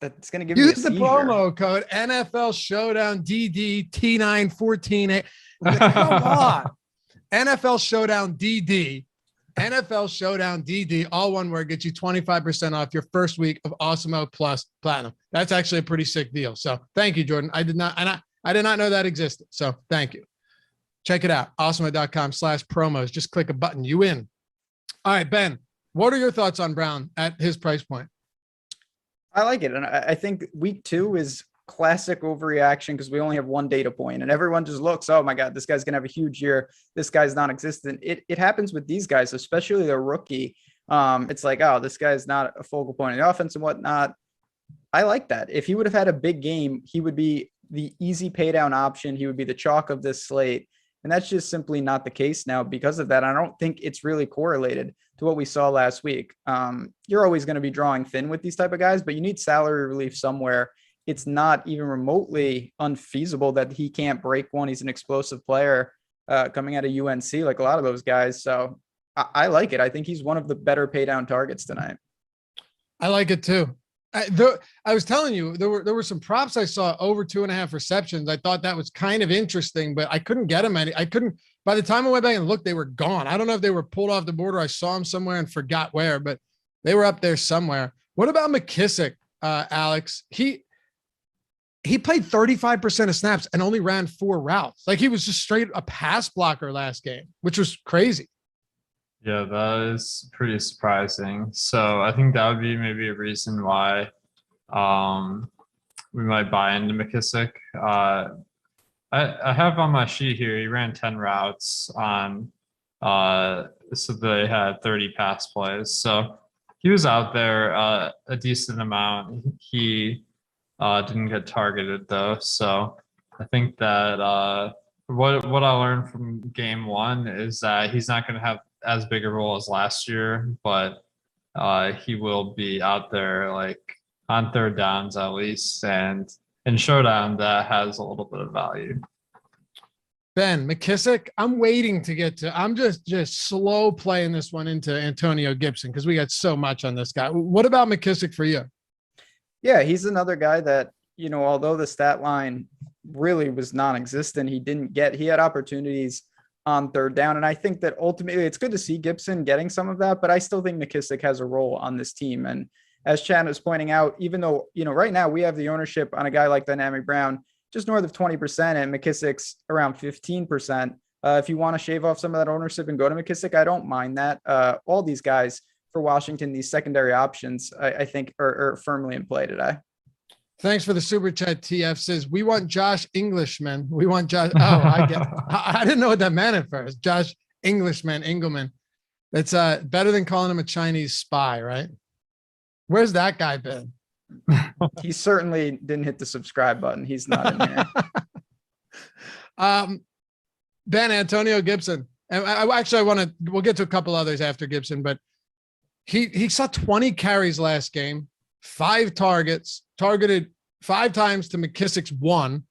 That's going to give you Use the promo code NFL Showdown DD T914. Come on. NFL Showdown DD. NFL Showdown DD, all one word, gets you 25% off your first week of Awesemo Plus Platinum. That's actually a pretty sick deal. So thank you, Jordan. I did not know that existed. So thank you. Check it out. Awesemo.com/promos. Just click a button. You win. All right, Ben, what are your thoughts on Brown at his price point? I like it. And I think week 2 is classic overreaction because we only have one data point and everyone just looks, oh my God, this guy's going to have a huge year. This guy's non-existent. It happens with these guys, especially the rookie. It's like, oh, this guy's not a focal point in the offense and whatnot. I like that. If he would have had a big game, he would be the easy pay down option. He would be the chalk of this slate. And that's just simply not the case now because of that. I don't think it's really correlated to what we saw last week. You're always going to be drawing thin with these type of guys, but you need salary relief somewhere. It's not even remotely unfeasible that he can't break one. He's an explosive player coming out of UNC, like a lot of those guys. So I like it. I think he's one of the better pay down targets tonight. I like it too. I was telling you, there were some props I saw over 2.5 receptions. I thought that was kind of interesting, but I couldn't get him any. I couldn't By the time I went back and looked, they were gone. I don't know if they were pulled off the board or I saw them somewhere and forgot where, but they were up there somewhere. What about McKissick, Alex? He played 35% of snaps and only ran 4 routes. Like he was just straight a pass blocker last game, which was crazy. Yeah, that is pretty surprising. So I think that would be maybe a reason why we might buy into McKissick. I have on my sheet here, he ran 10 routes on, so they had 30 pass plays. So he was out there a decent amount. He didn't get targeted though. So I think that what I learned from game 1 is that he's not going to have as big a role as last year, but he will be out there like on third downs at least, and in Showdown that has a little bit of value. Ben, McKissick, I'm waiting to get to, I'm just slow playing this one into Antonio Gibson because we got so much on this guy. What about McKissick for you? Yeah, he's another guy that, you know, although the stat line really was non-existent, he had opportunities on third down. And I think that ultimately it's good to see Gibson getting some of that, but I still think McKissick has a role on this team. And as Chad was pointing out, even though, you know, right now we have the ownership on a guy like Tsunami Brown just north of 20% and McKissick's around 15%. If you want to shave off some of that ownership and go to McKissick, I don't mind that. All these guys for Washington, these secondary options, I think are firmly in play today. Thanks for the super chat. TF says, we want Josh Englishman. We want Josh. Oh, I get it. I didn't know what that meant at first. Josh Engelman. It's better than calling him a Chinese spy, right? Where's that guy been? He certainly didn't hit the subscribe button. He's not in here. Ben, Antonio Gibson. And we'll get to a couple others after Gibson, but he saw 20 carries last game, 5 targets, targeted 5 times to McKissick's 1,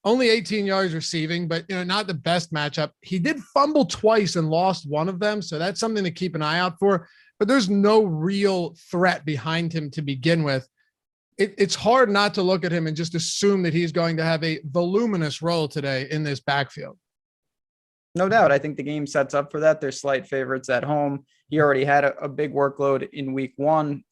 only 18 yards receiving, but you know, not the best matchup. He did fumble twice and lost one of them. So that's something to keep an eye out for, but there's no real threat behind him to begin with. It's hard not to look at him and just assume that he's going to have a voluminous role today in this backfield. No doubt. I think the game sets up for that. They're slight favorites at home. He already had a big workload in week 1.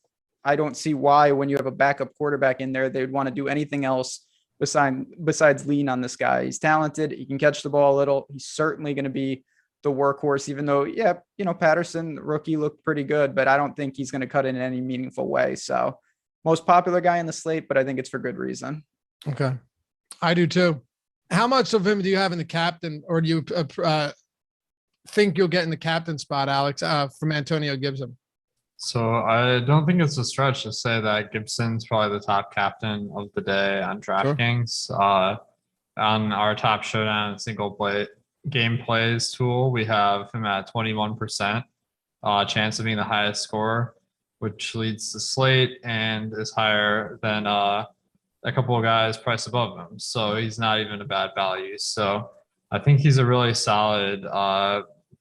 I don't see why, when you have a backup quarterback in there, they'd want to do anything else besides lean on this guy. He's talented. He can catch the ball a little. He's certainly going to be the workhorse, even though, yeah, you know, Patterson, the rookie, looked pretty good, but I don't think he's going to cut in any meaningful way. So most popular guy in the slate, but I think it's for good reason. Okay. I do too. How much of him do you have in the captain, or do you think you'll get in the captain spot, Alex, from Antonio Gibson? So I don't think it's a stretch to say that Gibson's probably the top captain of the day on DraftKings. Sure. On our top Showdown single play game plays tool, we have him at 21% chance of being the highest scorer, which leads the slate and is higher than a couple of guys priced above him. So he's not even a bad value. So I think he's a really solid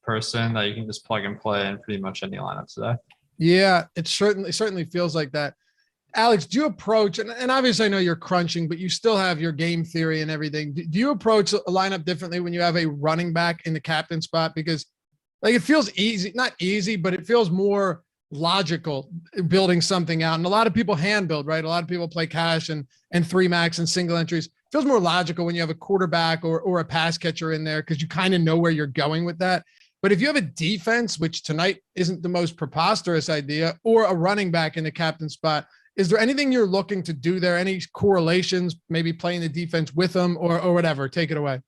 person that you can just plug and play in pretty much any lineup today. Yeah, it certainly feels like that. Alex, do you approach, and obviously I know you're crunching, but you still have your game theory and everything. Do you approach a lineup differently when you have a running back in the captain spot? Because like it feels easy, not easy, but it feels more logical building something out. And a lot of people hand build, right? A lot of people play cash and 3 max and single entries. It feels more logical when you have a quarterback or a pass catcher in there because you kind of know where you're going with that. But if you have a defense, which tonight isn't the most preposterous idea, or a running back in the captain spot, is there anything you're looking to do there? Any correlations, maybe playing the defense with them or whatever? Take it away.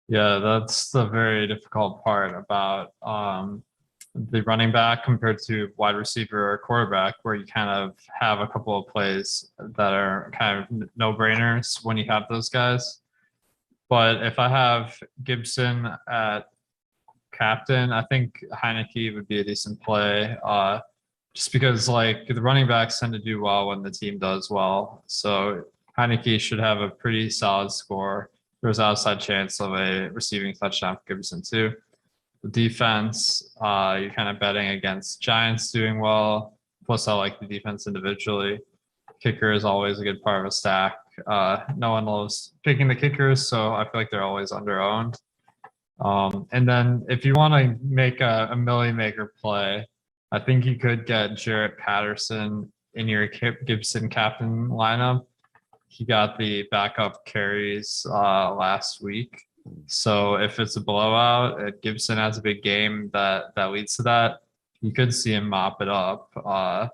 Yeah, that's the very difficult part about the running back compared to wide receiver or quarterback, where you kind of have a couple of plays that are kind of no-brainers when you have those guys. But if I have Gibson at captain, I think Heineke would be a decent play, just because like the running backs tend to do well when the team does well. So Heineke should have a pretty solid score. There's outside chance of a receiving touchdown for Gibson too. The defense, you're kind of betting against Giants doing well. Plus, I like the defense individually. Kicker is always a good part of a stack. No one loves picking the kickers, so I feel like they're always under-owned. And then if you want to make a Millie Maker play, I think you could get Jarrett Patterson in your Gibson captain lineup. He got the backup carries last week. So if it's a blowout, Gibson has a big game that leads to that. You could see him mop it up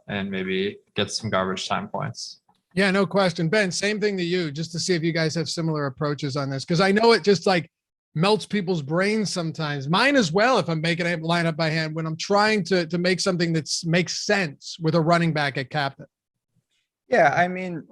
and maybe get some garbage time points. Yeah, no question. Ben, same thing to you, just to see if you guys have similar approaches on this. Cause I know it just like melts people's brains sometimes. Mine as well, if I'm making a lineup by hand, when I'm trying to make something that makes sense with a running back at captain. Yeah, I mean,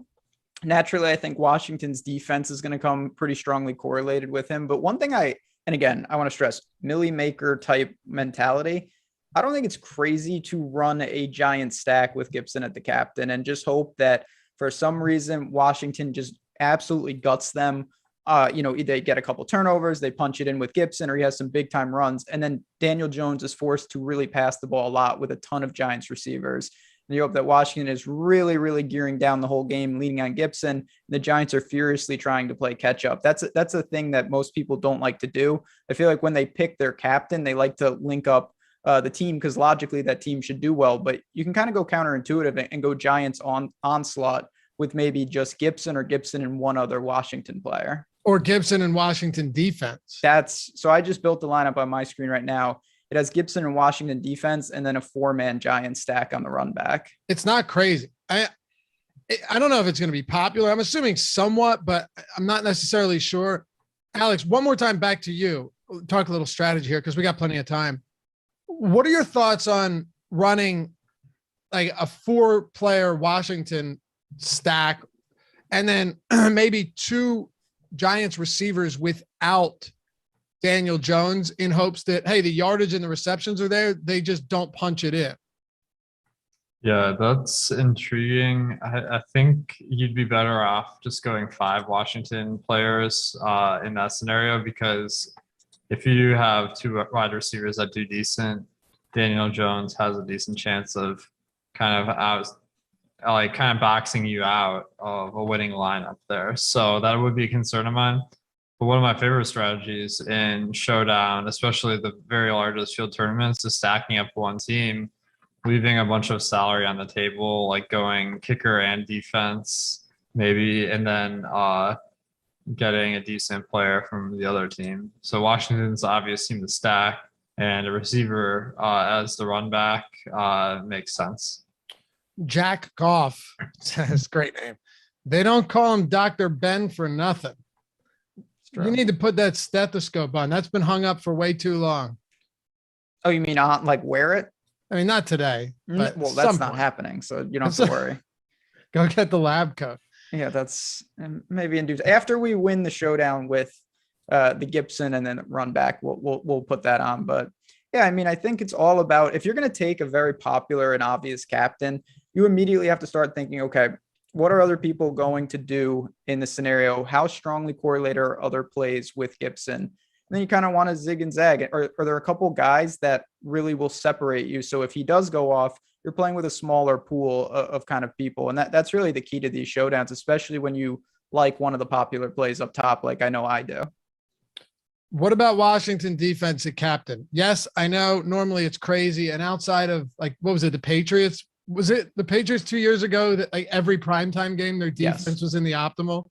naturally, I think Washington's defense is going to come pretty strongly correlated with him. But one thing and again, I want to stress, Millie Maker type mentality. I don't think it's crazy to run a giant stack with Gibson at the captain and just hope that for some reason, Washington just absolutely guts them. They get a couple turnovers, they punch it in with Gibson, or he has some big time runs. And then Daniel Jones is forced to really pass the ball a lot with a ton of Giants receivers. And you hope that Washington is really, really gearing down the whole game, leaning on Gibson. The Giants are furiously trying to play catch up. That's a thing that most people don't like to do. I feel like when they pick their captain, they like to link up the team because logically that team should do well, but you can kind of go counterintuitive and go Giants on onslaught with maybe just Gibson or Gibson and one other Washington player. Or Gibson and Washington defense. So I just built the lineup on my screen right now. It has Gibson and Washington defense and then a 4-man Giant stack on the run back. It's not crazy. I don't know if it's going to be popular. I'm assuming somewhat, but I'm not necessarily sure. Alex, one more time back to you. We'll talk a little strategy here because we got plenty of time. What are your thoughts on running like a 4-player Washington stack and then maybe 2 Giants receivers without Daniel Jones in hopes that, hey, the yardage and the receptions are there. They just don't punch it in. Yeah, that's intriguing. I think you'd be better off just going 5 Washington players in that scenario, because if you have 2 wide receivers that do decent, Daniel Jones has a decent chance of kind of boxing you out of a winning lineup there. So that would be a concern of mine. But one of my favorite strategies in Showdown, especially the very largest field tournaments, is stacking up one team, leaving a bunch of salary on the table, like going kicker and defense, maybe, and then getting a decent player from the other team. So Washington's obvious team to stack, and a receiver as the run back makes sense. Jack Goff, that's a great name. They don't call him Dr. Ben for nothing. You need to put that stethoscope on. That's been hung up for way too long. Oh, you mean wear it? I mean, not today. But well, that's not happening, so you don't have to worry. Go get the lab coat. Yeah, that's maybe induced after we win the showdown with the Gibson and then run back. We'll put that on. But yeah, I mean, I think it's all about if you're going to take a very popular and obvious captain, you immediately have to start thinking, okay, what are other people going to do in the scenario? How strongly correlated are other plays with Gibson? And then you kind of want to zig and zag. Are there a couple guys that really will separate you? So if he does go off, you're playing with a smaller pool of kind of people. And that's really the key to these showdowns, especially when you like one of the popular plays up top, like I know I do. What about Washington defense at captain? Yes, I know normally it's crazy. And outside of what was it? The Patriots? Was it the Patriots 2 years ago that every primetime game, their defense was in the optimal?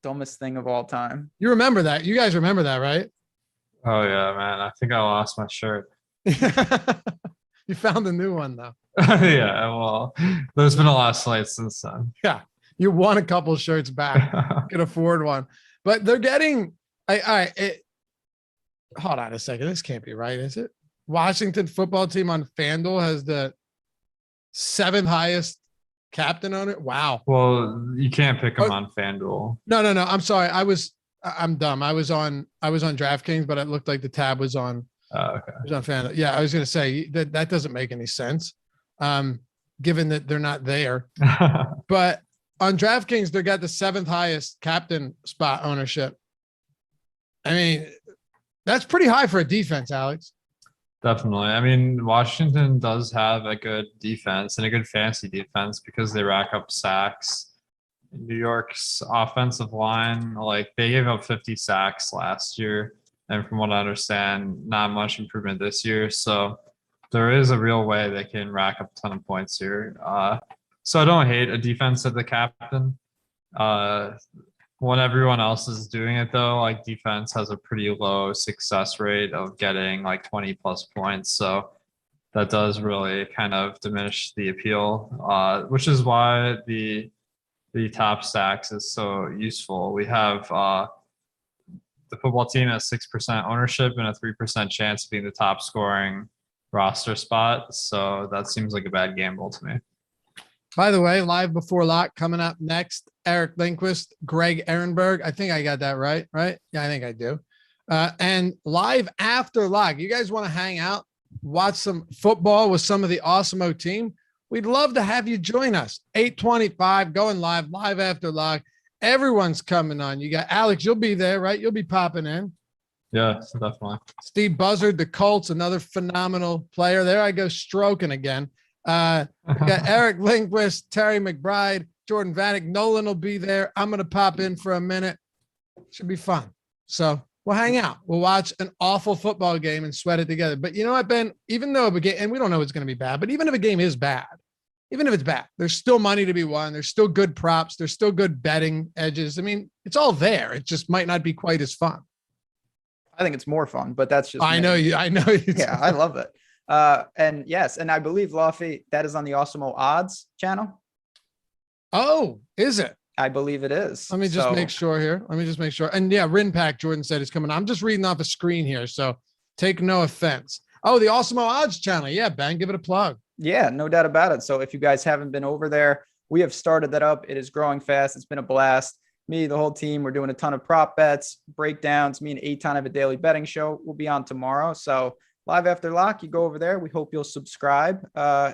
Dumbest thing of all time. You remember that? You guys remember that, right? Oh yeah, man. I think I lost my shirt. You found a new one though. Yeah, well, there's been a lot of slates since then. Yeah, you won a couple shirts back. You can afford one, but they're getting. Hold on a second. This can't be right, is it? Washington football team on FanDuel has the 7th highest captain on it. Wow. Well, you can't pick them on FanDuel. No. I'm sorry. I'm dumb. I was on DraftKings, but it looked like the tab was on. Okay. It was on FanDuel. Yeah, I was going to say that doesn't make any sense, given that they're not there. But on DraftKings, they got the 7th highest captain spot ownership. I mean, that's pretty high for a defense, Alex. Definitely. I mean, Washington does have a good defense and a good fantasy defense because they rack up sacks. New York's offensive line, they gave up 50 sacks last year, And from what I understand, not much improvement this year. So there is a real way they can rack up a ton of points here. So I don't hate a defense of the captain. When everyone else is doing it though, like defense has a pretty low success rate of getting like 20 plus points. So that does really kind of diminish the appeal, which is why the top stacks is so useful. We have the football team has 6% ownership and a 3% chance of being the top scoring roster spot. So that seems like a bad gamble to me. By the way, live before lock coming up next, Eric Lindquist, Greg Ehrenberg. I think I got that right? Yeah, I think I do. And live after lock, you guys want to hang out, watch some football with some of the Awesemo team? We'd love to have you join us. 8:25 going live after lock. Everyone's coming on. You got Alex, you'll be there, right? You'll be popping in. Yeah, definitely. Steve Buzzard, the Colts, another phenomenal player. There I go stroking again. We got Eric Lindquist, Terry McBride, Jordan Vanek, Nolan will be there. I'm going to pop in for a minute. Should be fun. So we'll hang out. We'll watch an awful football game and sweat it together. But you know what, Ben, even though a game, and we don't know it's going to be bad, but even if a game is bad, even if it's bad, there's still money to be won. There's still good props. There's still good betting edges. I mean, it's all there. It just might not be quite as fun. I think it's more fun, but that's just I know you. Yeah, I love it. And yes, and I believe Lofty, that is on the Awesemo odds channel. Oh, is it? I believe it is. Let me just make sure here. And yeah, Rinpack, Jordan said, is coming. I'm just reading off a screen here, so take no offense. Oh, the Awesemo odds channel. Yeah, Ben, give it a plug. Yeah, no doubt about it. So if you guys haven't been over there, we have started that up. It is growing fast. It's been a blast. Me, the whole team, we're doing a ton of prop bets, breakdowns. Me and Eitan have a daily betting show. We'll be on tomorrow. So live after lock, you go over there. We hope you'll subscribe.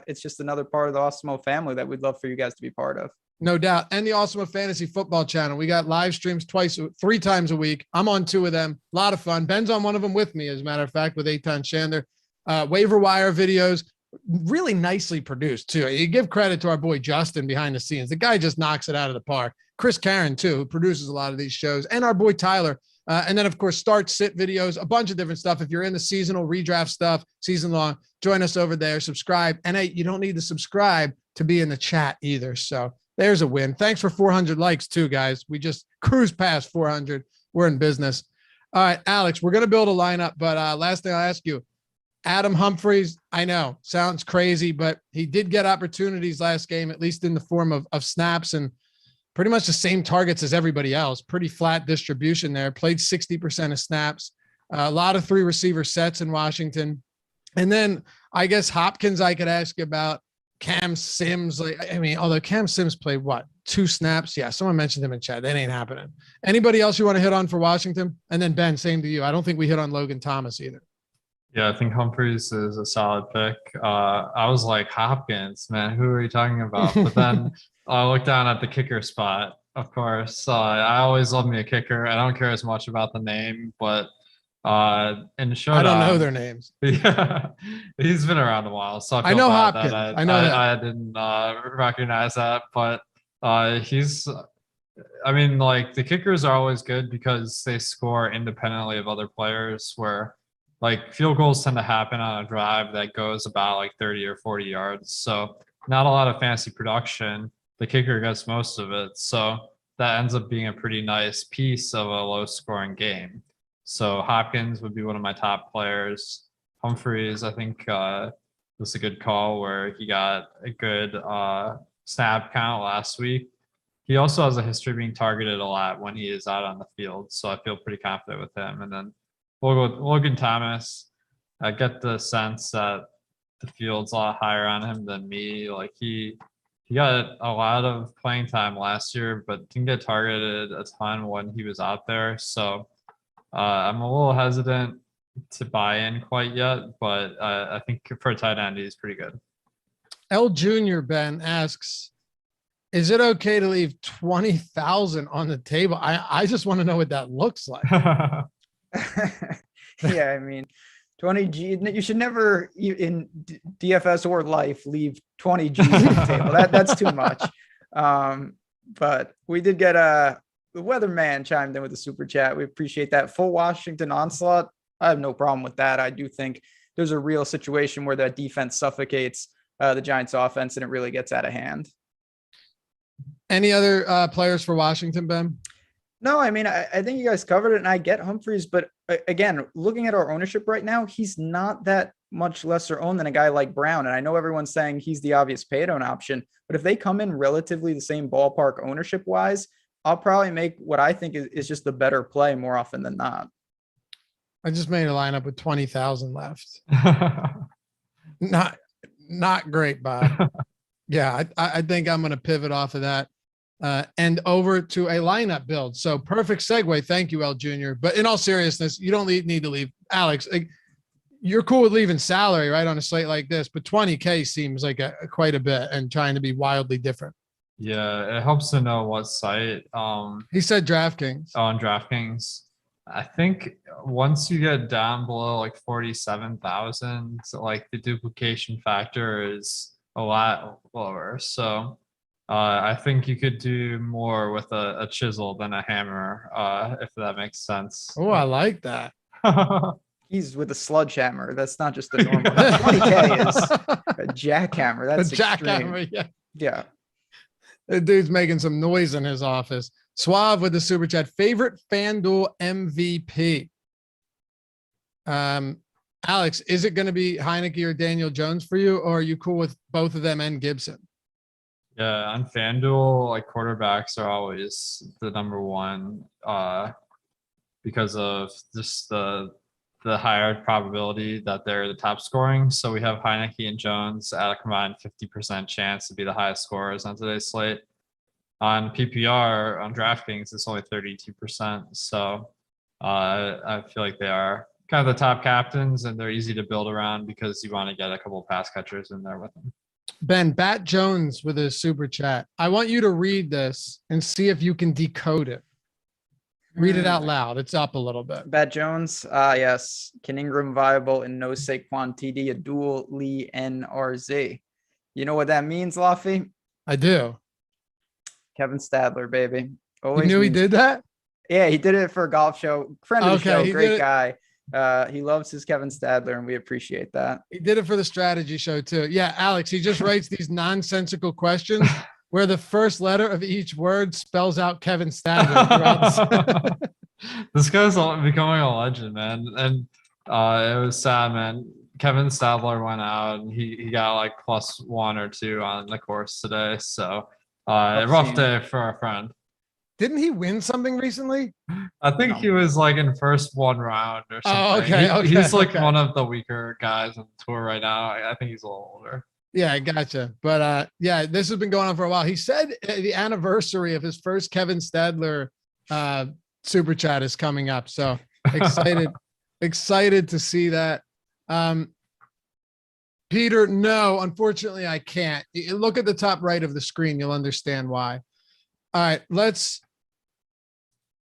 It's just another part of the Awesemo family that we'd love for you guys to be part of. No doubt. And the Awesemo Fantasy Football channel. We got live streams 3 times a week. I'm on 2 of them. A lot of fun. Ben's on one of them with me, as a matter of fact, with Eitan Shander. Waiver wire videos, really nicely produced too. You give credit to our boy Justin behind the scenes. The guy just knocks it out of the park. Chris Karen too, who produces a lot of these shows, and our boy Tyler. And then of course, start sit videos, a bunch of different stuff. If you're in the seasonal redraft stuff, season long, join us over there, subscribe. And hey, you don't need to subscribe to be in the chat either. So there's a win. Thanks for 400 likes too, guys. We just cruised past 400. We're in business. All right, Alex, we're going to build a lineup, but last thing I'll ask you, Adam Humphries, I know sounds crazy, but he did get opportunities last game, at least in the form of snaps and pretty much the same targets as everybody else. Pretty flat distribution there. Played 60% of snaps. A lot of 3 receiver sets in Washington. And then I guess Hopkins, I could ask you about. Cam Sims. Although Cam Sims played 2 snaps. Yeah, someone mentioned him in chat. That ain't happening. Anybody else you want to hit on for Washington? And then Ben, same to you. I don't think we hit on Logan Thomas either. Yeah, I think Humphries is a solid pick. I was like, Hopkins, man, who are you talking about? But then I looked down at the kicker spot, of course. I always love me a kicker. I don't care as much about the name, but in the Showdown, I don't know their names. Yeah, he's been around a while, so I know Hopkins. I know that. I didn't recognize that, but he's. I mean, like the kickers are always good because they score independently of other players. Where like field goals tend to happen on a drive that goes about like 30 or 40 yards, so not a lot of fancy production. The kicker gets most of it, so that ends up being a pretty nice piece of a low-scoring game. So Hopkins would be one of my top players. Humphries, I think, was a good call where he got a good snap count last week. He also has a history of being targeted a lot when he is out on the field, so I feel pretty confident with him. And then we'll go with Logan Thomas. I get the sense that the field's a lot higher on him than me. Like he got a lot of playing time last year, but didn't get targeted a ton when he was out there. So I'm a little hesitant to buy in quite yet, but I think for a tight end, he's pretty good. L Jr. Ben asks, is it okay to leave 20,000 on the table? I just want to know what that looks like. Yeah, I mean, 20G, you should never in DFS or life leave 20 G's on the table. That's too much. But we did get the weatherman chimed in with the super chat. We appreciate that. Full Washington onslaught. I have no problem with that. I do think there's a real situation where that defense suffocates the Giants offense and it really gets out of hand. Any other players for Washington, Ben? No, I mean, I think you guys covered it, and I get Humphries, but again, looking at our ownership right now, he's not that much lesser owned than a guy like Brown. And I know everyone's saying he's the obvious pay-down option, but if they come in relatively the same ballpark ownership wise, I'll probably make what I think is just the better play more often than not. I just made a lineup with 20,000 left. Not great, Bob. Yeah, I think I'm going to pivot off of that and over to a lineup build. So perfect segue. Thank you, L Jr. But in all seriousness, you don't need to leave. Alex, like, you're cool with leaving salary, right, on a slate like this, but 20K seems like quite a bit and trying to be wildly different. Yeah, it helps to know what site. He said DraftKings. On DraftKings. I think once you get down below like 47,000, so like the duplication factor is a lot lower. So I think you could do more with a chisel than a hammer, if that makes sense. Oh, I like that. He's with a sledgehammer. That's not just the normal. 20K is a jackhammer. That's a jackhammer. Yeah. Yeah. The dude's making some noise in his office. Suave with the super chat. Favorite FanDuel MVP? Alex, is it going to be Heineke or Daniel Jones for you, or are you cool with both of them and Gibson? Yeah, on FanDuel, like quarterbacks are always the number one because of just the higher probability that they're the top scoring. So we have Heineke and Jones at a combined 50% chance to be the highest scorers on today's slate. On PPR, on DraftKings, it's only 32%. So I feel like they are kind of the top captains, and they're easy to build around because you want to get a couple of pass catchers in there with them. Ben, Bat Jones with his super chat. I want you to read this and see if you can decode it. Read it out loud. It's up a little bit. Bat Jones. Yes. Can Ingram viable in no Saquon TD, a dual Lee NRZ? You know what that means, Laffy? I do. Kevin Stadler, baby. You knew he did that? Yeah, he did it for a golf show. Friend of the show, great guy. He loves his Kevin Stadler, and we appreciate that. He did it for the strategy show too. Yeah, Alex, he just writes these nonsensical questions where the first letter of each word spells out Kevin Stadler. This guy's becoming a legend, man. And it was sad, man. Kevin Stadler went out and he got like +1 or 2 on the course today. So rough day for our friend. Didn't he win something recently? I think he was like in first one round or something. Oh, okay. He's like one of the weaker guys on the tour right now. I think he's a little older. Yeah, I gotcha. But yeah, this has been going on for a while. He said the anniversary of his first Kevin Stadler super chat is coming up. So excited to see that. Peter, no, unfortunately I can't. You look at the top right of the screen. You'll understand why. All right,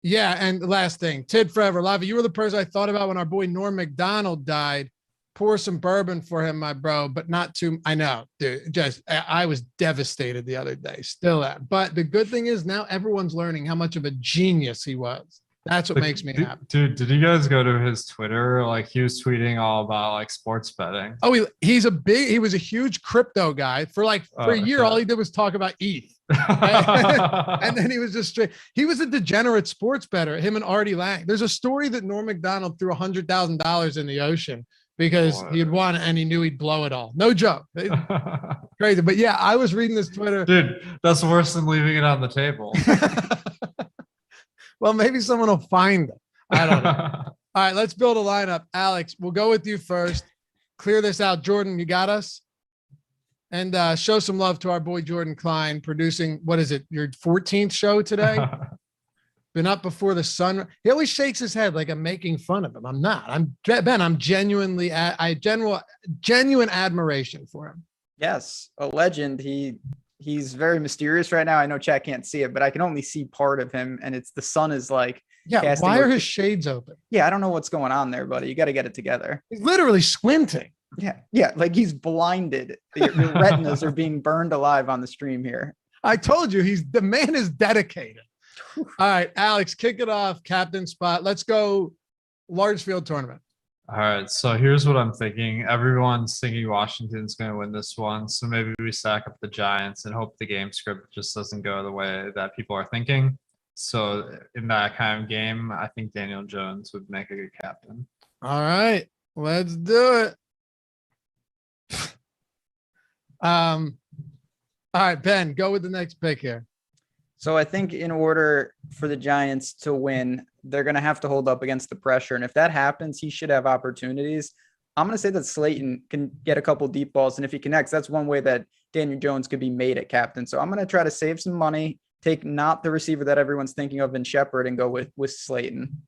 yeah, and the last thing, Tid Forever. Lavi, you were the person I thought about when our boy Norm Macdonald died. Pour some bourbon for him, my bro, but not too. I know, dude. I was devastated the other day. Still at. But the good thing is now everyone's learning how much of a genius he was. That's what makes me happy. Dude, did you guys go to his Twitter? Like he was tweeting all about like sports betting. Oh, he was a huge crypto guy for a year. All he did was talk about ETH. And then he was just straight. He was a degenerate sports bettor, him and Artie Lang. There's a story that Norm Macdonald threw $100,000 in the ocean because he had won and he knew he'd blow it all. No joke. Crazy. But yeah, I was reading this Twitter. Dude, that's worse than leaving it on the table. Well, maybe someone will find it. I don't know. All right, let's build a lineup. Alex, we'll go with you first. Clear this out. Jordan, you got us? And show some love to our boy Jordan Klein producing, what is it, your 14th show today? Been up before the sun. He always shakes his head like I'm making fun of him. I'm not. I'm genuinely, genuine admiration for him. Yes, a legend. He's very mysterious right now. I know chat can't see it, but I can only see part of him, and it's the sun is like. Yeah, why are his shades open? Yeah, I don't know what's going on there, buddy. You got to get it together. He's literally squinting. Yeah, like he's blinded. Your retinas are being burned alive on the stream here. I told you, the man is dedicated. All right, Alex, kick it off. Captain spot. Let's go large field tournament. All right, so here's what I'm thinking. Everyone's thinking Washington's going to win this one, so maybe we stack up the Giants and hope the game script just doesn't go the way that people are thinking. So in that kind of game, I think Daniel Jones would make a good captain. All right, let's do it. All right, Ben, go with the next pick here. So I think in order for the Giants to win, they're going to have to hold up against the pressure. And if that happens, he should have opportunities. I'm going to say that Slayton can get a couple deep balls. And if he connects, that's one way that Daniel Jones could be made at captain. So I'm going to try to save some money, take not the receiver that everyone's thinking of in Shepard, and go with Slayton.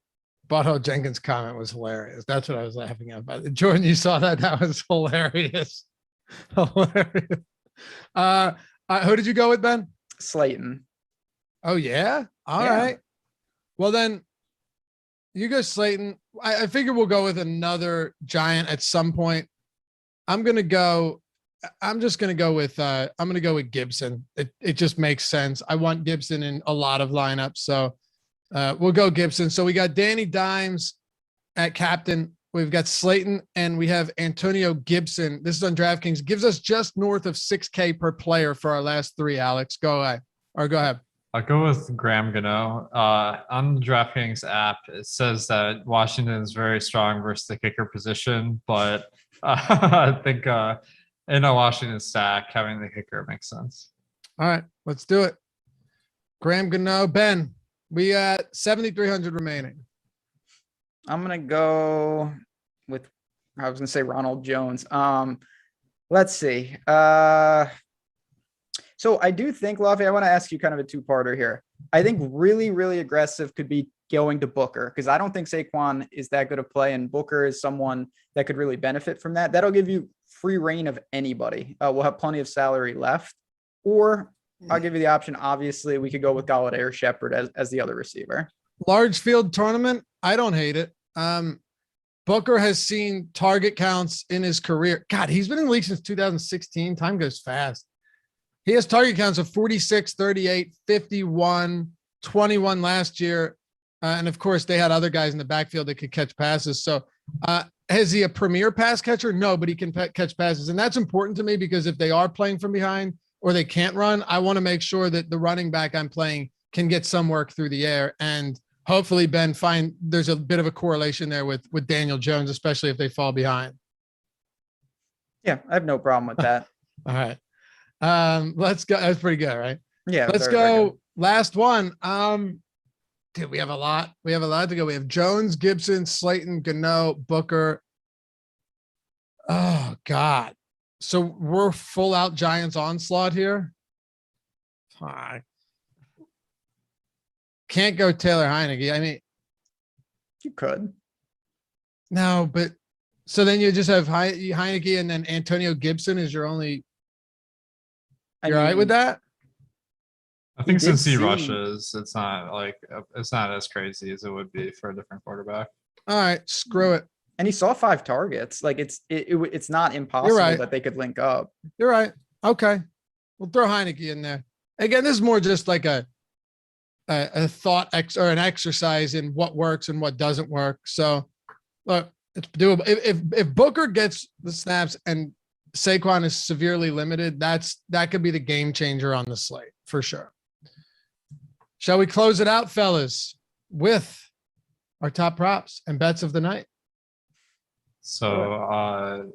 Butthole Jenkins' comment was hilarious. That's what I was laughing at. But Jordan, you saw that? That was hilarious. Hilarious. Who did you go with, Ben? Slayton. Oh, yeah? All right. Well, then you go Slayton. I figure we'll go with another Giant at some point. I'm just going to go with Gibson. It just makes sense. I want Gibson in a lot of lineups. So we'll go Gibson. So we got Danny Dimes at captain. We've got Slayton and we have Antonio Gibson. This is on DraftKings. Gives us just north of 6K per player for our last three, Alex. Go ahead. I'll go with Graham Gano. On the DraftKings app, it says that Washington is very strong versus the kicker position, but I think in a Washington stack, having the kicker makes sense. All right, let's do it. Graham Gano. Ben, we got 7,300 remaining. I'm going to go with, I was going to say Ronald Jones. Let's see. So I do think, Luffy, I want to ask you kind of a two-parter here. I think really, really aggressive could be going to Booker, because I don't think Saquon is that good a play, and Booker is someone that could really benefit from that. That'll give you free reign of anybody. We'll have plenty of salary left. Or I'll give you the option. Obviously, we could go with Gallaudet or Shepard as the other receiver. Large field tournament. I don't hate it. Booker has seen target counts in his career. God, he's been in the league since 2016. Time goes fast. He has target counts of 46, 38, 51, 21 last year. And of course, they had other guys in the backfield that could catch passes. So is he a premier pass catcher? No, but he can catch passes. And that's important to me because if they are playing from behind or they can't run, I want to make sure that the running back I'm playing can get some work through the air. And hopefully, Ben, there's a bit of a correlation there with Daniel Jones, especially if they fall behind. Yeah, I have no problem with that. All right. Let's go. That's pretty good, right? Yeah. Let's go. Last one. Dude, we have a lot. We have a lot to go. We have Jones, Gibson, Slayton, Gano, Booker. Oh God. So we're full out Giants onslaught here. Fine. Can't go Taylor Heineke. I mean, You could. no, but so then you just have Heineke and then Antonio Gibson is your only. You're all right with that? I think since he rushes, it's not as crazy as it would be for a different quarterback. All right, screw it. And he saw 5 targets. Like it's not impossible that they could link up. You're right. Okay. We'll throw Heineke in there. Again, this is more just like a thought or an exercise in what works and what doesn't work. So look, it's doable. If Booker gets the snaps and Saquon is severely limited, that could be the game changer on the slate for sure. Shall we close it out, fellas, with our top props and bets of the night? So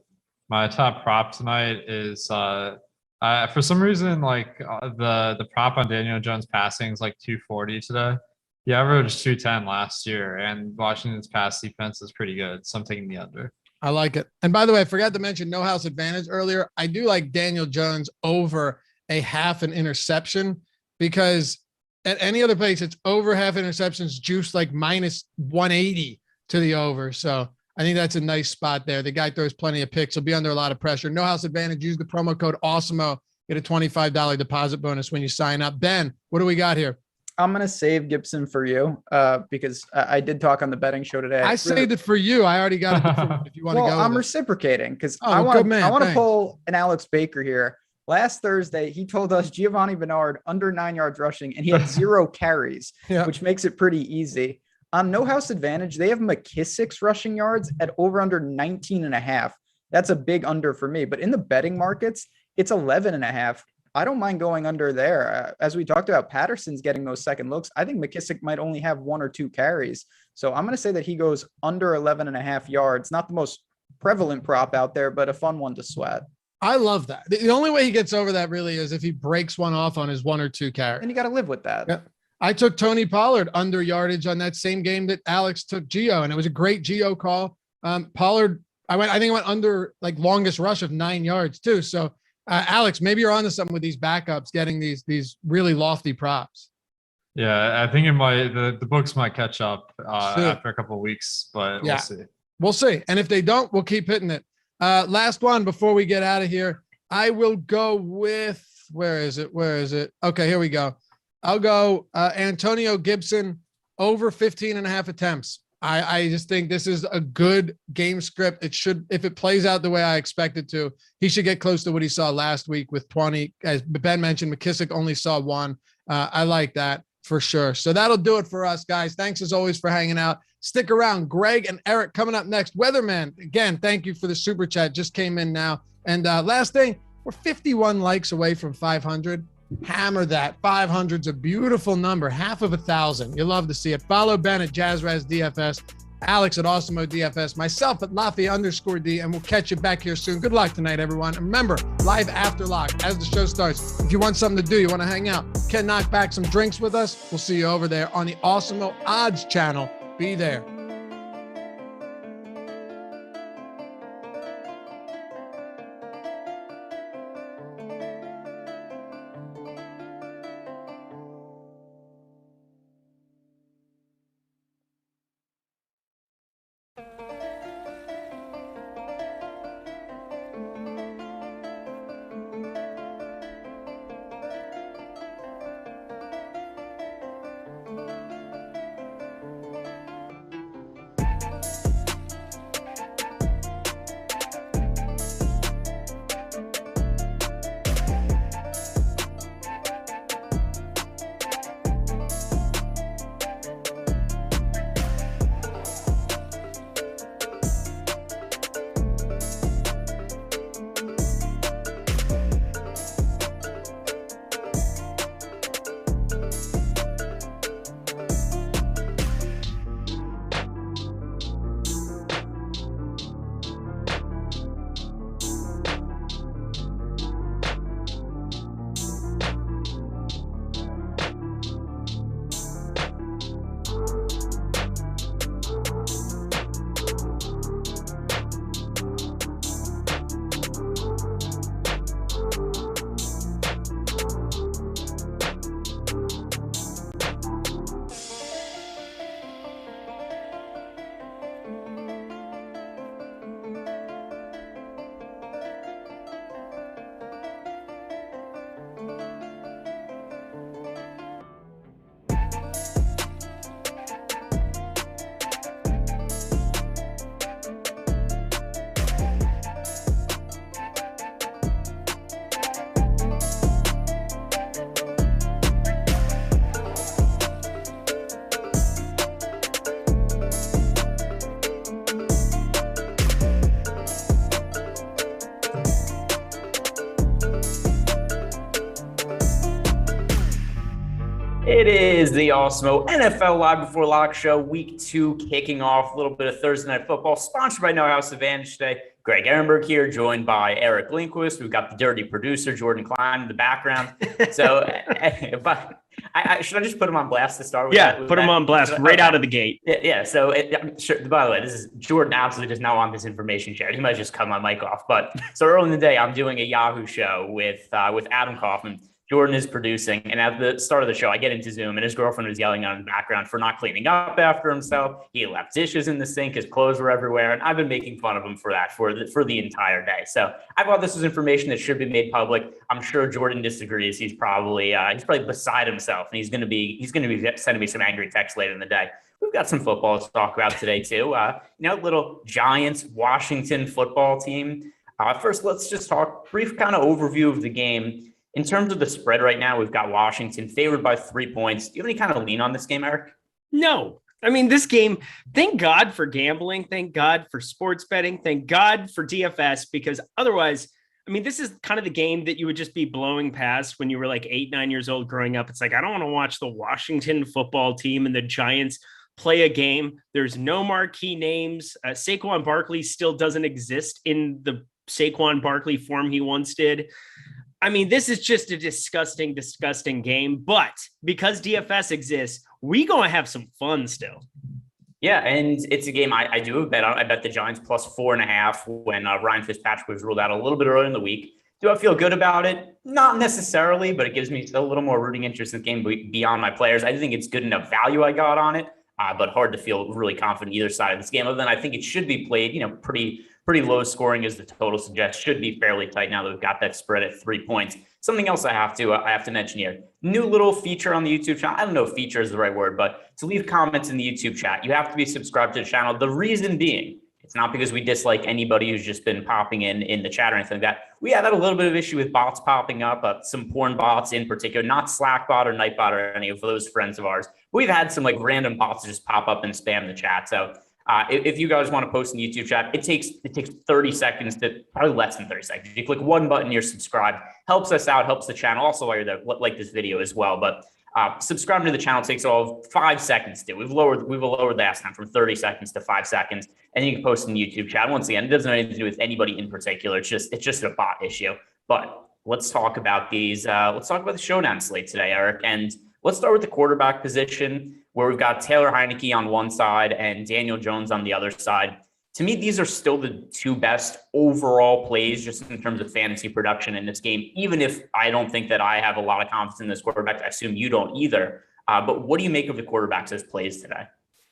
my top prop tonight is for some reason the prop on Daniel Jones passing is like 240 today. He averaged 210 last year, and Washington's pass defense is pretty good. So I'm taking the under. I like it. And by the way, I forgot to mention no house advantage earlier. I do like Daniel Jones over a half an interception because at any other place, it's over half interceptions, juice like minus 180 to the over. So I think that's a nice spot there. The guy throws plenty of picks. He'll be under a lot of pressure. No house advantage. Use the promo code Awesemo. Get a $25 deposit bonus when you sign up. Ben, what do we got here? I'm going to save Gibson for you because I did talk on the betting show today. I saved it for you. I already got it. If you want to go. I'm reciprocating because Oh, I want good man. to pull an Alex Baker here Last Thursday, he told us Giovanni Bernard under 9 yards rushing, and he had 0 carries, which makes it pretty easy. On No House Advantage, they have McKissick's rushing yards at over under 19.5. That's a big under for me. But in the betting markets, it's 11.5. I don't mind going under there. As we talked about, Patterson's getting those second looks. I think McKissick might only have 1 or 2 carries. So I'm going to say that he goes under 11.5 yards. Not the most prevalent prop out there, but a fun one to sweat. I love that. The only way he gets over that really is if he breaks one off on his 1 or 2 carry. And you got to live with that. Yeah. I took Tony Pollard under yardage on that same game that Alex took Gio, and it was a great Gio call. Pollard, I think I went under like longest rush of 9 yards too. So Alex, maybe you're onto something with these backups, getting these really lofty props. Yeah, I think it might. The books might catch up after a couple of weeks, but we'll see. We'll see. And if they don't, we'll keep hitting it. Last one before we get out of here. I will go with, where is it? Okay, here we go. I'll go Antonio Gibson over 15.5 attempts. I just think this is a good game script. It should, if it plays out the way I expect it to, he should get close to what he saw last week with 20. As Ben mentioned, McKissick only saw 1. I like that for sure. So that'll do it for us, guys. Thanks as always for hanging out. Stick around. Greg and Eric coming up next. Weatherman, again, thank you for the super chat. Just came in now. And last thing, we're 51 likes away from 500. Hammer that. 500's a beautiful number. Half of 1,000. You love to see it. Follow Ben at JazzRaz DFS, Alex at Awesemo DFS, myself at Lafayette_D, and we'll catch you back here soon. Good luck tonight, everyone. And remember, live after lock as the show starts. If you want something to do, you want to hang out, can knock back some drinks with us, we'll see you over there on the Awesemo Odds channel. Be there. It is the Awesemo NFL Live Before Lock Show, Week 2 kicking off. A little bit of Thursday Night Football, sponsored by No House Advantage today. Greg Ehrenberg here, joined by Eric Lindquist. We've got the dirty producer, Jordan Klein, in the background. So, but should I just put him on blast to start with? Yeah, put him on blast right out of the gate. Yeah. So, sure, by the way, this is Jordan absolutely does not want this information shared. He might just cut my mic off. But so early in the day, I'm doing a Yahoo show with Adam Kaufman. Jordan is producing, and at the start of the show, I get into Zoom, and his girlfriend was yelling out in the background for not cleaning up after himself. He left dishes in the sink, his clothes were everywhere, and I've been making fun of him for that for the entire day. So I thought this was information that should be made public. I'm sure Jordan disagrees. He's probably beside himself, and he's going to be sending me some angry texts later in the day. We've got some football to talk about today too. Little Giants Washington football team. First, let's just talk brief kind of overview of the game. In terms of the spread right now, we've got Washington favored by 3 points. Do you have any kind of lean on this game, Eric? No. I mean, this game, thank God for gambling. Thank God for sports betting. Thank God for DFS, because otherwise, I mean, this is kind of the game that you would just be blowing past when you were like 8, 9 years old growing up. It's like, I don't want to watch the Washington football team and the Giants play a game. There's no marquee names. Saquon Barkley still doesn't exist in the Saquon Barkley form he once did. I mean, this is just a disgusting, disgusting game. But because DFS exists, we going to have some fun still. Yeah, and it's a game I do a bet on. I bet the Giants plus 4.5 when Ryan Fitzpatrick was ruled out a little bit earlier in the week. Do I feel good about it? Not necessarily, but it gives me a little more rooting interest in the game beyond my players. I think it's good enough value I got on it, but hard to feel really confident either side of this game. Other than I think it should be played, pretty low scoring as the total suggests. Should be fairly tight now that we've got that spread at 3 points. Something else I have to mention here. New little feature on the YouTube channel. I don't know if feature is the right word, but to leave comments in the YouTube chat, you have to be subscribed to the channel. The reason being, it's not because we dislike anybody who's just been popping in the chat or anything like that. We have had a little bit of issue with bots popping up, some porn bots in particular, not Slackbot or Nightbot or any of those friends of ours. But we've had some like random bots just pop up and spam the chat. So if you guys want to post in the YouTube chat, it takes 30 seconds to probably less than 30 seconds. You click one button, you're subscribed. Helps us out, helps the channel. Also, while you're there, like this video as well. But subscribing to the channel takes all 5 seconds to. We've lowered the ask time from 30 seconds to 5 seconds, and you can post in the YouTube chat. Once again, it doesn't have anything to do with anybody in particular. It's just a bot issue. But let's talk about these. Let's talk about the showdown slate today, Eric. And let's start with the quarterback position, where we've got Taylor Heineke on one side and Daniel Jones on the other side. To me, these are still the 2 best overall plays just in terms of fantasy production in this game, even if I don't think that I have a lot of confidence in this quarterback. I assume you don't either. But what do you make of the quarterbacks as plays today?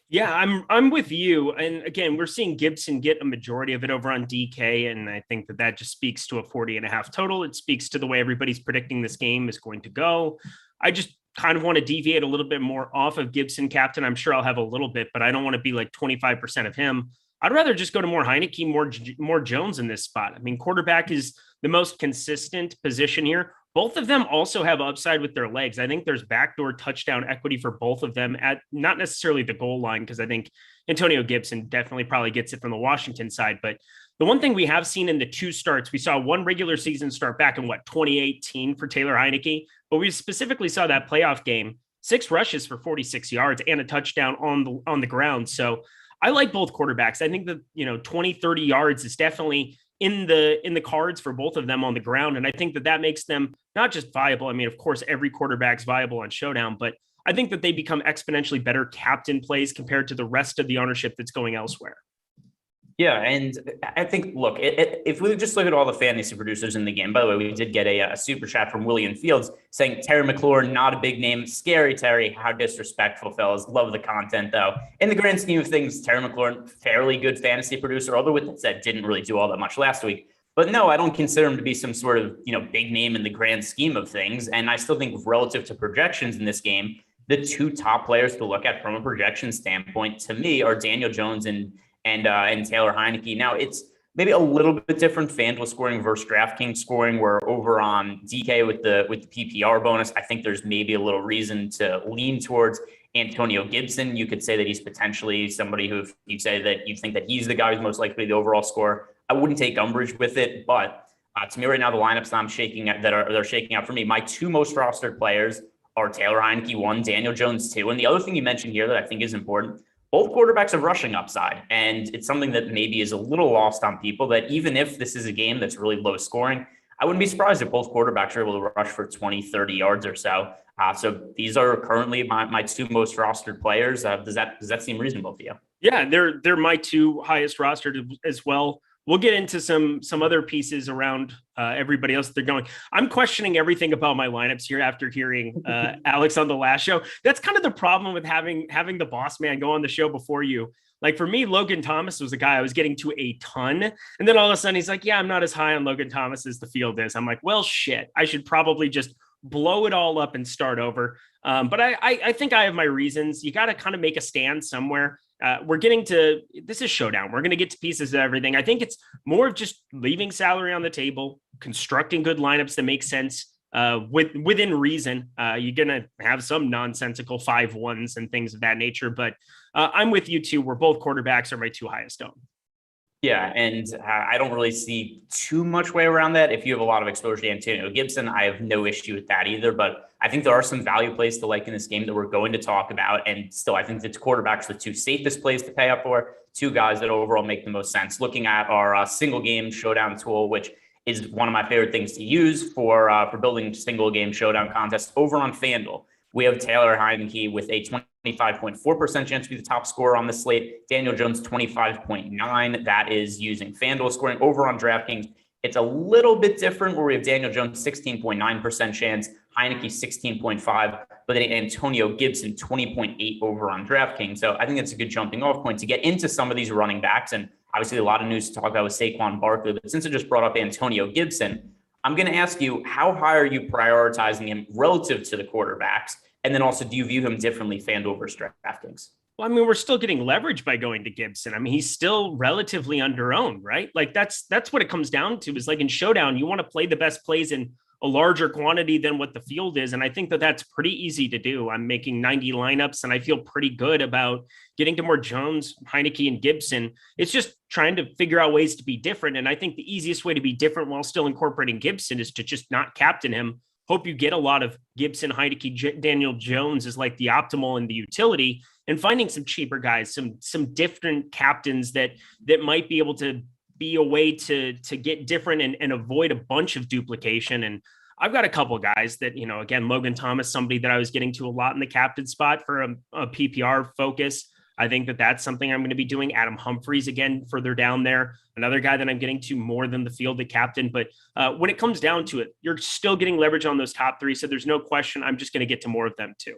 Yeah, I'm with you. And again, we're seeing Gibson get a majority of it over on DK. And I think that just speaks to a 40.5 total. It speaks to the way everybody's predicting this game is going to go. I just kind of want to deviate a little bit more off of Gibson captain. I'm sure I'll have a little bit, but I don't want to be like 25% of him. I'd rather just go to more Heineke, more Jones in this spot. I mean, quarterback is the most consistent position here. Both of them also have upside with their legs. I think there's backdoor touchdown equity for both of them at not necessarily the goal line, because I think Antonio Gibson definitely probably gets it from the Washington side. But the one thing we have seen in the 2 starts, we saw one regular season start back in 2018 for Taylor Heineke, but we specifically saw that playoff game, 6 rushes for 46 yards and a touchdown on the ground. So I like both quarterbacks. I think that, 20, 30 yards is definitely in the cards for both of them on the ground. And I think that makes them not just viable. I mean, of course, every quarterback's viable on Showdown, but I think that they become exponentially better captain plays compared to the rest of the ownership that's going elsewhere. Yeah, and I think, look, if we just look at all the fantasy producers in the game, by the way, we did get a super chat from William Fields saying Terry McLaurin, not a big name. Scary Terry, how disrespectful, fellas. Love the content, though. In the grand scheme of things, Terry McLaurin, fairly good fantasy producer, although with that said, didn't really do all that much last week. But no, I don't consider him to be some sort of, big name in the grand scheme of things. And I still think relative to projections in this game, the 2 top players to look at from a projection standpoint, to me, are Daniel Jones and Taylor Heineke. Now, it's maybe a little bit different FanDuel scoring versus DraftKings scoring, where over on DK with the PPR bonus, I think there's maybe a little reason to lean towards Antonio Gibson. You could say that he's potentially somebody who, if you say that you think that he's the guy who's most likely the overall scorer, I wouldn't take umbrage with it. But to me right now, the lineups they're shaking out for me, my 2 most rostered players are Taylor Heineke 1, Daniel Jones 2. And the other thing you mentioned here that I think is important, both quarterbacks have rushing upside. And it's something that maybe is a little lost on people, that even if this is a game that's really low scoring, I wouldn't be surprised if both quarterbacks are able to rush for 20, 30 yards or so. So these are currently my 2 most rostered players. Does that seem reasonable to you? Yeah, they're my 2 highest rostered as well. We'll get into some other pieces around everybody else that they're going. I'm questioning everything about my lineups here after hearing Alex on the last show. That's kind of the problem with having the boss man go on the show before you. Like for me, Logan Thomas was a guy I was getting to a ton. And then all of a sudden he's like, yeah, I'm not as high on Logan Thomas as the field is. I'm like, well, shit, I should probably just blow it all up and start over. But I think I have my reasons. You got to kind of make a stand somewhere. we're getting to, this is Showdown. We're going to get to pieces of everything. I think it's more of just leaving salary on the table, constructing good lineups that make sense within reason. You're going to have some nonsensical 5-1s and things of that nature, but I'm with you too, where both quarterbacks are my two highest owned. Yeah, and I don't really see too much way around that. If you have a lot of exposure to Antonio Gibson, I have no issue with that either. But I think there are some value plays to like in this game that we're going to talk about. And still, I think the quarterbacks are the two safest plays to pay up for, two guys that overall make the most sense. Looking at our single game showdown tool, which is one of my favorite things to use for building single game showdown contests over on FanDuel. We have Taylor Heineke with a 25.4% chance to be the top scorer on the slate. Daniel Jones, 25.9. That is using FanDuel scoring. Over on DraftKings, it's a little bit different where we have Daniel Jones, 16.9% chance, Heineke, 16.5, but then Antonio Gibson, 20.8 over on DraftKings. So I think that's a good jumping off point to get into some of these running backs. And obviously a lot of news to talk about with Saquon Barkley, but since I just brought up Antonio Gibson, I'm going to ask you, how high are you prioritizing him relative to the quarterbacks? And then also, do you view him differently, FanDuel versus DraftKings? Well, I mean, we're still getting leverage by going to Gibson. I mean, he's still relatively underowned, right? Like that's what it comes down to, is like in Showdown, you want to play the best plays in a larger quantity than what the field is. And I think that that's pretty easy to do. I'm making 90 lineups and I feel pretty good about getting to more Jones, Heineke, and Gibson. It's just trying to figure out ways to be different. And I think the easiest way to be different while still incorporating Gibson is to just not captain him. Hope you get a lot of Gibson, Heineke, Daniel Jones is like the optimal and the utility, and finding some cheaper guys, some different captains that might be able to be a way to get different and avoid a bunch of duplication. And I've got a couple of guys that, you know, again, Logan Thomas, somebody that I was getting to a lot in the captain spot for a PPR focus. I think that that's something I'm going to be doing. Adam Humphries, again, further down there, another guy that I'm getting to more than the fielded captain. But when it comes down to it, you're still getting leverage on those top three. So there's no question. I'm just going to get to more of them too.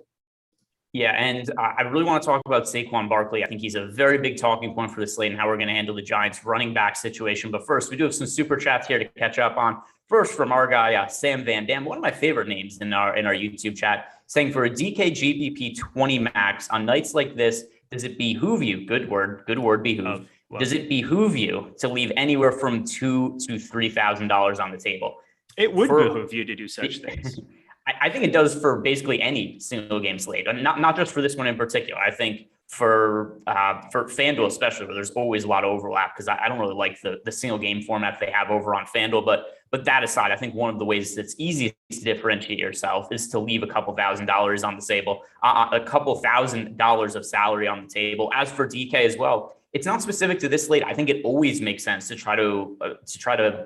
Yeah, and I really want to talk about Saquon Barkley. I think he's a very big talking point for the slate and how we're going to handle the Giants running back situation. But first, we do have some super chats here to catch up on. First, from our guy, Sam Van Dam, one of my favorite names in our YouTube chat, saying for a DK GPP 20 max on nights like this, does it behoove you? Good word, behoove. Does it behoove you to leave anywhere from $2,000 to $3,000 on the table? It would behoove you to do such things. I think it does for basically any single game slate, and not just for this one in particular. I think for FanDuel especially, where there's always a lot of overlap, because I don't really like the single game format they have over on FanDuel. But that aside, I think one of the ways that's easiest to differentiate yourself is to leave a couple $1,000s on the table, a couple $1,000 of salary on the table. As for DK as well, it's not specific to this slate. I think it always makes sense to try to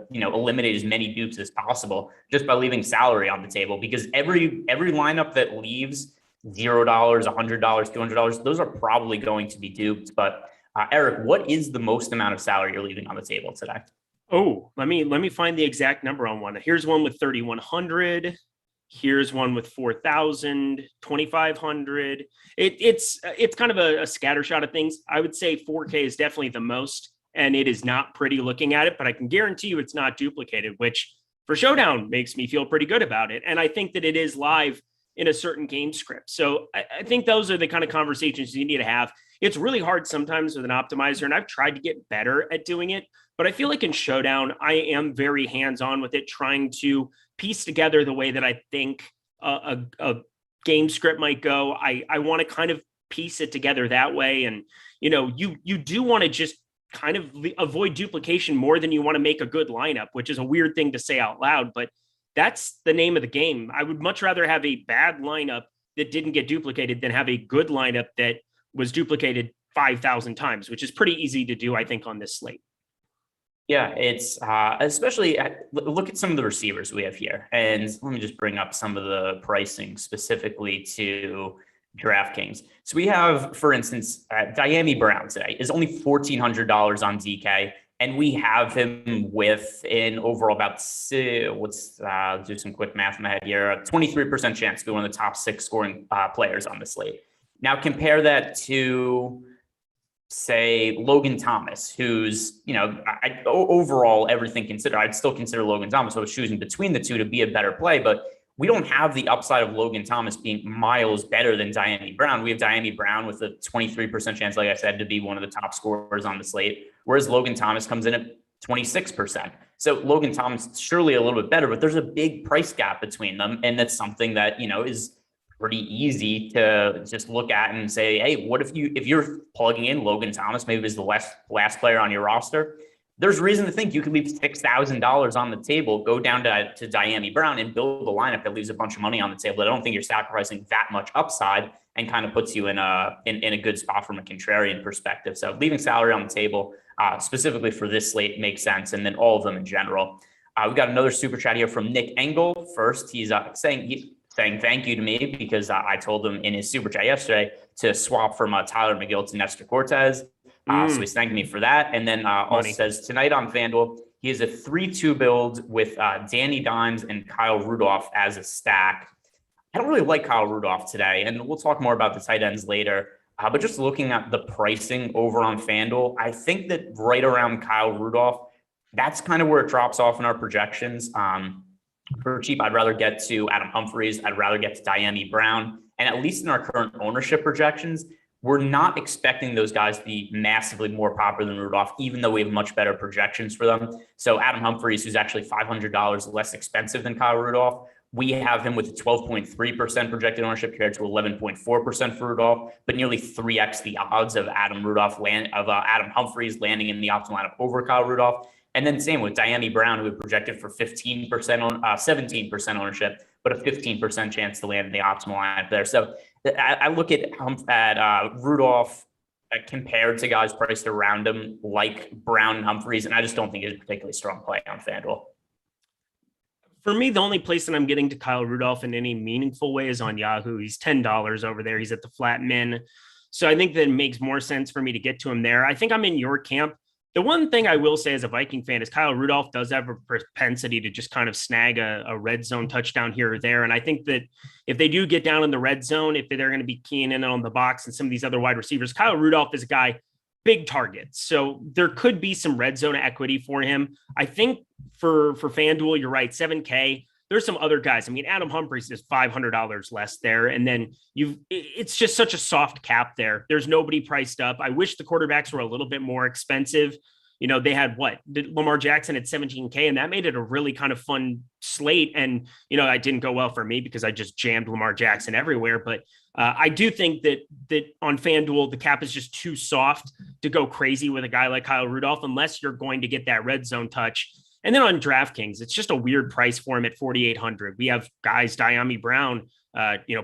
eliminate as many dupes as possible just by leaving salary on the table, because every lineup that leaves $0, $100, $200, those are probably going to be duped. But Eric, what is the most amount of salary you're leaving on the table today? Oh, let me find the exact number on one. Here's one with 3,100. Here's one with 4,000, 2,500. It's kind of a scattershot of things. I would say 4K is definitely the most, and it is not pretty looking at it, but I can guarantee you it's not duplicated, which for Showdown makes me feel pretty good about it. And I think that it is live in a certain game script. So I think those are the kind of conversations you need to have. It's really hard sometimes with an optimizer, and I've tried to get better at doing it, but I feel like in Showdown, I am very hands-on with it, trying to piece together the way that I think a game script might go. I want to kind of piece it together that way. And, you know, you do want to just kind of avoid duplication more than you want to make a good lineup, which is a weird thing to say out loud, but that's the name of the game. I would much rather have a bad lineup that didn't get duplicated than have a good lineup that was duplicated 5,000 times, which is pretty easy to do, I think, on this slate. Yeah, it's especially look at some of the receivers we have here. And let me just bring up some of the pricing specifically to DraftKings. So we have, for instance, Tsunami Brown today is only $1,400 on DK. And we have him with an overall about, let's do some quick math in my head here, a 23% chance to be one of the top 6 scoring players on the slate. Now compare that to, say, Logan Thomas, who's, you know, overall, everything considered, I'd still consider Logan Thomas. I was choosing between the two to be a better play, but we don't have the upside of Logan Thomas being miles better than Tsunami Brown. We have Tsunami Brown with a 23% chance, like I said, to be one of the top scorers on the slate, whereas Logan Thomas comes in at 26%. So Logan Thomas is surely a little bit better, but there's a big price gap between them. And that's something that, is pretty easy to just look at and say, hey, what if you're plugging in Logan Thomas, maybe he's the last player on your roster, there's reason to think you could leave $6,000 on the table, go down to Tsunami Brown and build a lineup that leaves a bunch of money on the table. I don't think you're sacrificing that much upside and kind of puts you in a good spot from a contrarian perspective. So leaving salary on the table, specifically for this slate, makes sense. And then all of them in general. We've got another super chat here from Nick Engel. First, he's saying thank you to me because I told him in his super chat yesterday to swap from Tyler McGill to Nestor Cortez. So he's thanking me for that. And then also says tonight on FanDuel, he has a 3-2 build with Danny Dimes and Kyle Rudolph as a stack. I don't really like Kyle Rudolph today, and we'll talk more about the tight ends later. But just looking at the pricing over on FanDuel, I think that right around Kyle Rudolph, that's kind of where it drops off in our projections. For cheap, I'd rather get to Adam Humphries. I'd rather get to Tsunami Brown. And at least in our current ownership projections, we're not expecting those guys to be massively more popular than Rudolph, even though we have much better projections for them. So Adam Humphries, who's actually $500 less expensive than Kyle Rudolph, we have him with a 12.3% projected ownership compared to 11.4% for Rudolph, but nearly 3x the odds of Adam Humphries landing in the optimal lineup over Kyle Rudolph. And then same with Tsunami Brown, who we projected for 17% ownership, but a 15% chance to land in the optimal lineup there. So I look at Rudolph compared to guys priced around him like Brown and Humphries, and I just don't think it's a particularly strong play on FanDuel. For me, the only place that I'm getting to Kyle Rudolph in any meaningful way is on Yahoo. He's $10 over there. He's at the flat min. So I think that it makes more sense for me to get to him there. I think I'm in your camp. The one thing I will say as a Viking fan is Kyle Rudolph does have a propensity to just kind of snag a red zone touchdown here or there. And I think that if they do get down in the red zone, if they're going to be keying in on the box and some of these other wide receivers, Kyle Rudolph is a guy, big targets. So there could be some red zone equity for him. I think for FanDuel, you're right, 7K. There's some other guys. I mean, Adam Humphries is $500 less there. And then it's just such a soft cap there. There's nobody priced up. I wish the quarterbacks were a little bit more expensive. They had Lamar Jackson at 17K, and that made it a really kind of fun slate. And, it didn't go well for me because I just jammed Lamar Jackson everywhere. But I do think that on FanDuel, the cap is just too soft to go crazy with a guy like Kyle Rudolph, unless you're going to get that red zone touch. And then on DraftKings, it's just a weird price for him at 4,800. We have guys, Tsunami Brown,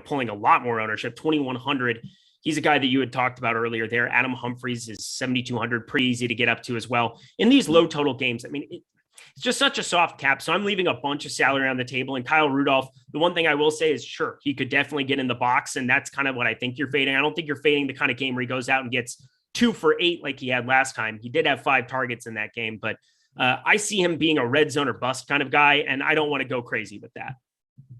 pulling a lot more ownership, 2,100. He's a guy that you had talked about earlier there. Adam Humphries is 7,200, pretty easy to get up to as well. In these low total games, I mean, it's just such a soft cap. So I'm leaving a bunch of salary on the table. And Kyle Rudolph, the one thing I will say is, sure, he could definitely get in the box. And that's kind of what I think you're fading. I don't think you're fading the kind of game where he goes out and gets 2 for 8 like he had last time. He did have 5 targets in that game, but I see him being a red zone or bust kind of guy, and I don't want to go crazy with that.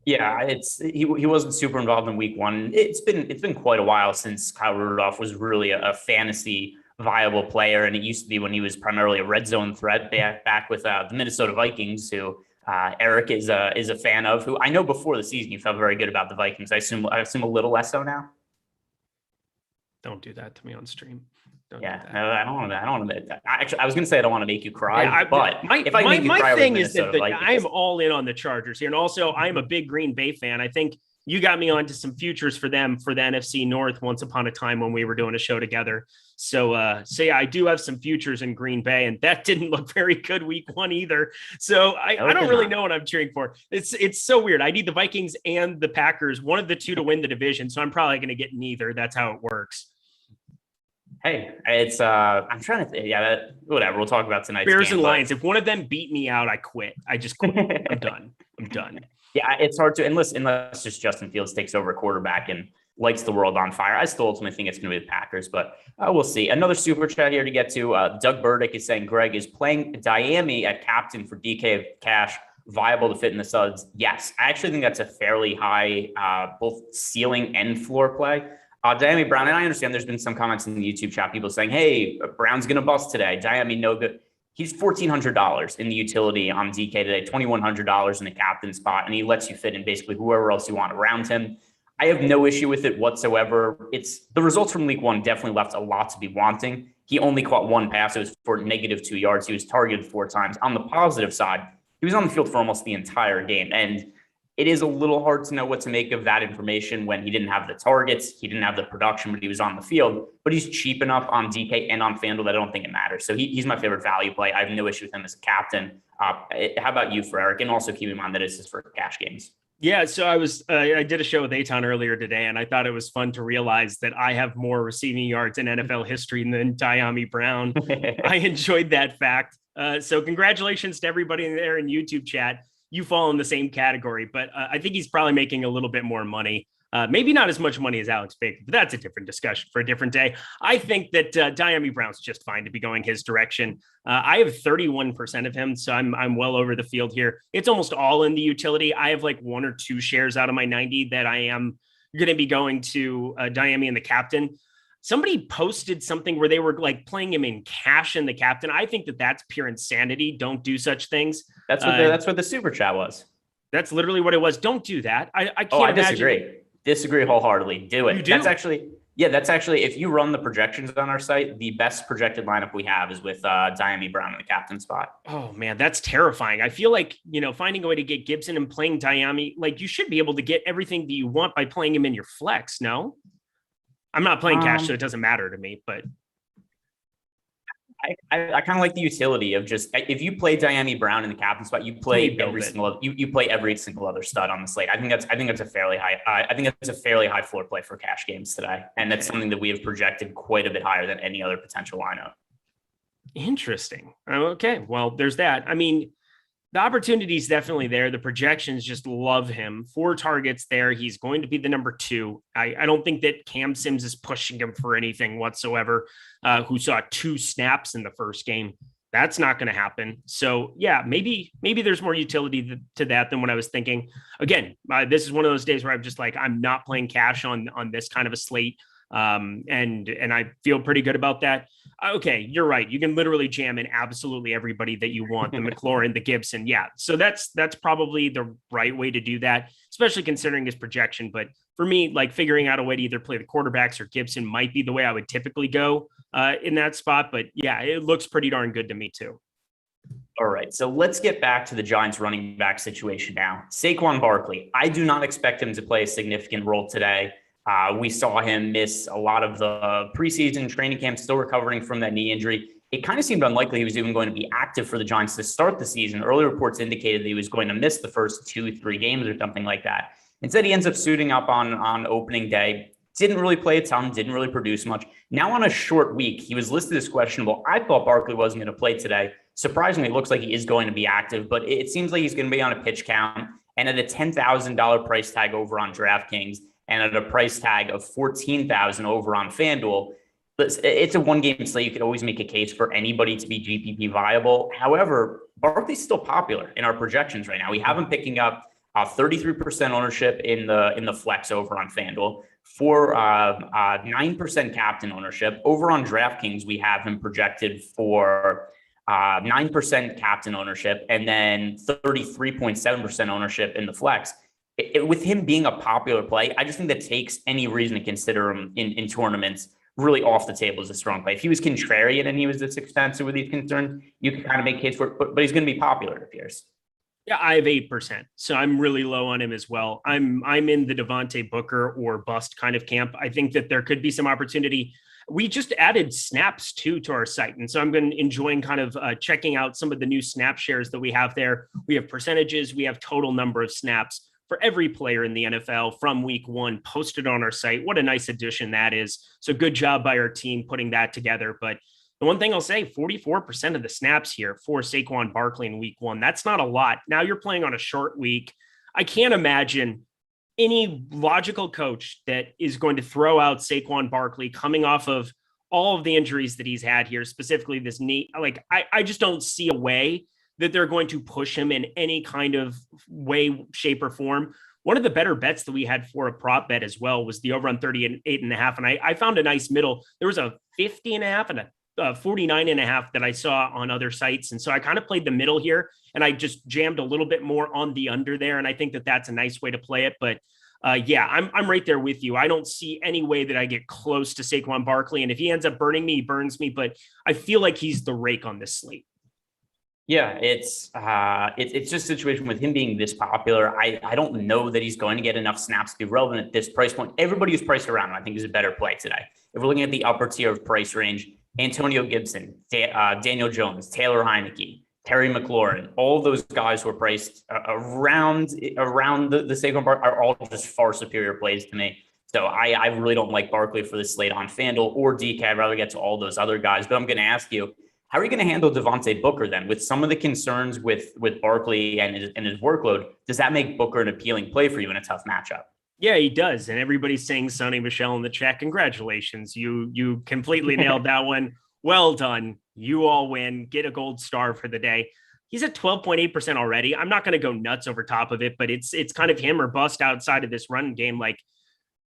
Yeah, he wasn't super involved in week 1. It's been quite a while since Kyle Rudolph was really a fantasy viable player, and it used to be when he was primarily a red zone threat back with the Minnesota Vikings, who Eric is a fan of. Who I know before the season you felt very good about the Vikings. I assume a little less so now. Don't do that to me on stream. I don't want to. Actually, I was going to say I don't want to make you cry, but if I make you cry, my thing is that I'm all in on the Chargers here, and also I'm a big Green Bay fan. I think you got me onto some futures for them for the NFC North once upon a time when we were doing a show together. So I do have some futures in Green Bay, and that didn't look very good week 1 either. So I don't really know what I'm cheering for. It's so weird. I need the Vikings and the Packers, one of the two, to win the division. So I'm probably going to get neither. That's how it works. Hey, it's I'm trying to think. Yeah, whatever. We'll talk about tonight's Bears game, and Lions. If one of them beat me out, I quit. I just quit. I'm done. Yeah, it's hard to unless just Justin Fields takes over a quarterback and lights the world on fire. I still ultimately think it's going to be the Packers, but we'll see. Another super chat here to get to. Doug Burdick is saying Greg is playing Diami at captain for DK Cash viable to fit in the suds. Yes, I actually think that's a fairly high both ceiling and floor play. Tsunami Brown, and I understand there's been some comments in the YouTube chat, people saying, hey, Brown's going to bust today. Tsunami, no good. He's $1,400 in the utility on DK today, $2,100 in the captain spot, and he lets you fit in basically whoever else you want around him. I have no issue with it whatsoever. It's the results from week one definitely left a lot to be wanting. He only caught one pass. It was for -2 yards. He was targeted 4 times. On the positive side, he was on the field for almost the entire game. And it is a little hard to know what to make of that information when he didn't have the targets, he didn't have the production, but he was on the field. But he's cheap enough on DK and on FanDuel that I don't think it matters. So he's my favorite value play. I have no issue with him as a captain. How about you for Eric? And also keep in mind that this is for cash games. Yeah, so I did a show with Aton earlier today, and I thought it was fun to realize that I have more receiving yards in NFL history than Tsunami Brown. I enjoyed that fact. So congratulations to everybody in there in YouTube chat. You fall in the same category, but I think he's probably making a little bit more money. Maybe not as much money as Alex Baker, but that's a different discussion for a different day. I think that Tsunami Brown's just fine to be going his direction. I have 31% of him, so I'm well over the field here. It's almost all in the utility. I have like 1 or 2 shares out of my 90 that I am going to be going to Tsunami and the captain. Somebody posted something where they were like playing him in cash in the captain. I think that that's pure insanity. Don't do such things. That's what the super chat was. That's literally what it was. Don't do that. I can't. Oh, I disagree. Disagree wholeheartedly. Do it. You do? That's actually, if you run the projections on our site, the best projected lineup we have is with Tsunami Brown in the captain spot. Oh man, that's terrifying. I feel like, finding a way to get Gibson and playing Tsunami, like you should be able to get everything that you want by playing him in your flex. No, I'm not playing cash, so it doesn't matter to me, but I kind of like the utility of just, if you play Tsunami Brown in the captain spot, you play every single other stud on the slate. I think that's a fairly high floor play for cash games today. And that's something that we have projected quite a bit higher than any other potential lineup. Interesting. Okay. Well, there's that. I mean, the opportunity is definitely there. The projections just love him. 4 targets there. He's going to be the number 2. I don't think that Cam Sims is pushing him for anything whatsoever, who saw 2 snaps in the first game. That's not going to happen. So yeah, maybe there's more utility to that than what I was thinking. Again, this is one of those days where I'm just like, I'm not playing cash on this kind of a slate. And I feel pretty good about that. Okay, you're right. You can literally jam in absolutely everybody that you want, the McLaurin, the Gibson. Yeah. So that's probably the right way to do that, especially considering his projection. But for me, like figuring out a way to either play the quarterbacks or Gibson might be the way I would typically go in that spot. But yeah, it looks pretty darn good to me too. All right, so let's get back to the Giants running back situation now. Saquon Barkley, I do not expect him to play a significant role today. We saw him miss a lot of the preseason training camp, still recovering from that knee injury. It kind of seemed unlikely he was even going to be active for the Giants to start the season. Early reports indicated that he was going to miss the first 2-3 games or something like that. Instead, he ends up suiting up on opening day. Didn't really play a ton, didn't really produce much. Now on a short week, he was listed as questionable. I thought Barkley wasn't going to play today. Surprisingly, it looks like he is going to be active, but it seems like he's going to be on a pitch count and at a $10,000 price tag over on DraftKings. And at a price tag of $14,000 over on FanDuel, it's a one-game slate. You could always make a case for anybody to be GPP viable. However, Barkley's still popular in our projections right now. We have him picking up 33% ownership in the flex over on FanDuel, for 9% captain ownership. Over on DraftKings, we have him projected for 9% captain ownership, and then 33.7% ownership in the flex. With him being a popular play, I just think that takes any reason to consider him in tournaments really off the table as a strong play. If he was contrarian and he was this expensive with these concerns, you can kind of make a case for it, but he's going to be popular, it appears. Yeah, I have 8%. So I'm really low on him as well. I'm in the Devontae Booker or bust kind of camp. I think that there could be some opportunity. We just added snaps to our site. And so I'm going to enjoying kind of checking out some of the new snap shares that we have there. We have percentages, we have total number of snaps for every player in the NFL from week 1 posted on our site. What a nice addition that is. So good job by our team putting that together. But the one thing I'll say, 44% of the snaps here for Saquon Barkley in week 1. That's not a lot. Now you're playing on a short week. I can't imagine any logical coach that is going to throw out Saquon Barkley coming off of all of the injuries that he's had here, specifically this knee. Like, I just don't see a way that they're going to push him in any kind of way, shape, or form. One of the better bets that we had for a prop bet as well was the over on 38.5. And I found a nice middle. There was a 50.5 and a 49.5 that I saw on other sites. And so I kind of played the middle here, and I just jammed a little bit more on the under there. And I think that that's a nice way to play it. But yeah, I'm right there with you. I don't see any way that I get close to Saquon Barkley. And if he ends up burning me, he burns me. But I feel like he's the rake on this slate. Yeah, it's just a situation with him being this popular. I don't know that he's going to get enough snaps to be relevant at this price point. Everybody who's priced around him, I think, is a better play today. If we're looking at the upper tier of price range, Antonio Gibson, Daniel Jones, Taylor Heineke, Terry McLaurin, all those guys who are priced around the Saquon Barkley are all just far superior plays to me. So I really don't like Barkley for this slate on FanDuel or DK. I'd rather get to all those other guys. But I'm going to ask you, how are you going to handle Devontae Booker then? With some of the concerns with Barkley and his workload, does that make Booker an appealing play for you in a tough matchup? Yeah, he does. And everybody's saying Sonny Michel in the chat. Congratulations. You completely nailed that one. Well done. You all win. Get a gold star for the day. He's at 12.8% already. I'm not going to go nuts over top of it, but it's kind of him or bust outside of this run game. Like,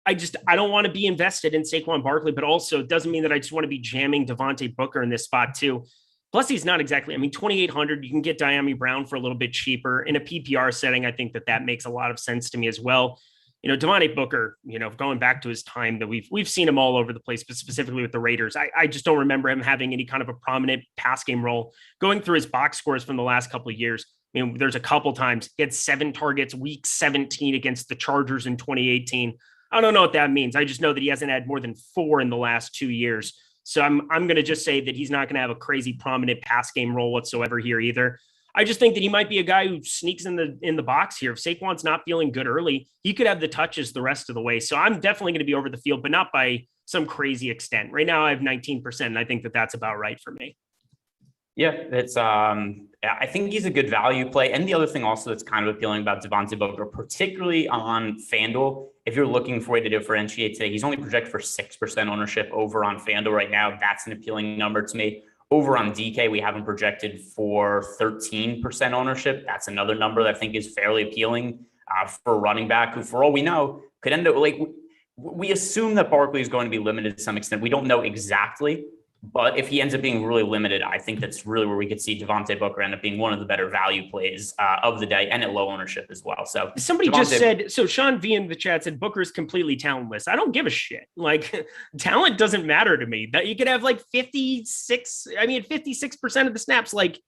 I don't want to be invested in Saquon Barkley, but also it doesn't mean that I just want to be jamming Devontae Booker in this spot too. Plus, he's not exactly, 2,800, you can get Tsunami Brown for a little bit cheaper in a PPR setting. I think that makes a lot of sense to me as well. Devontae Booker, going back to his time that we've seen him all over the place, but specifically with the Raiders, I just don't remember him having any kind of a prominent pass game role. Going through his box scores from the last couple of years, there's a couple times he had 7 targets, week 17 against the Chargers in 2018. I don't know what that means. I just know that he hasn't had more than 4 in the last 2 years. So I'm going to just say that he's not going to have a crazy prominent pass game role whatsoever here either. I just think that he might be a guy who sneaks in the box here. If Saquon's not feeling good early, he could have the touches the rest of the way. So I'm definitely going to be over the field, but not by some crazy extent. Right now I have 19%, and I think that that's about right for me. Yeah, it's I think he's a good value play. And the other thing also that's kind of appealing about Devontae Booker, particularly on FanDuel, if you're looking for a way to differentiate today, he's only projected for 6% ownership over on FanDuel right now. That's an appealing number to me. Over on DK, we have him projected for 13% ownership. That's another number that I think is fairly appealing for a running back who, for all we know, could end up like, we assume that Barkley is going to be limited to some extent. We don't know exactly, but if he ends up being really limited, I think that's really where we could see Devontae Booker end up being one of the better value plays of the day, and at low ownership as well. So somebody just said, so Sean V in the chat said Booker's completely talentless. I don't give a shit. Like, talent doesn't matter to me. That you could have like 56% of the snaps. Like,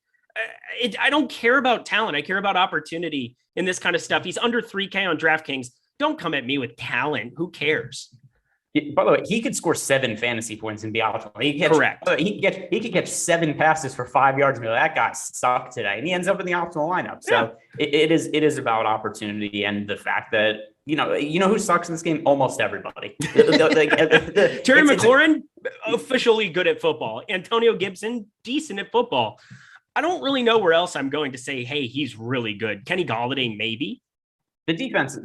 I don't care about talent. I care about opportunity in this kind of stuff. He's under 3K on DraftKings. Don't come at me with talent. Who cares? By the way, he could score 7 fantasy points and be optimal. Correct. He could catch 7 passes for 5 yards and be like, that guy sucked today, and he ends up in the optimal lineup. So yeah. it is about opportunity and the fact that you know who sucks in this game? Almost everybody. Terry McLaurin, officially good at football. Antonio Gibson, decent at football. I don't really know where else I'm going to say, hey, he's really good. Kenny Gallaudet, maybe. The defense,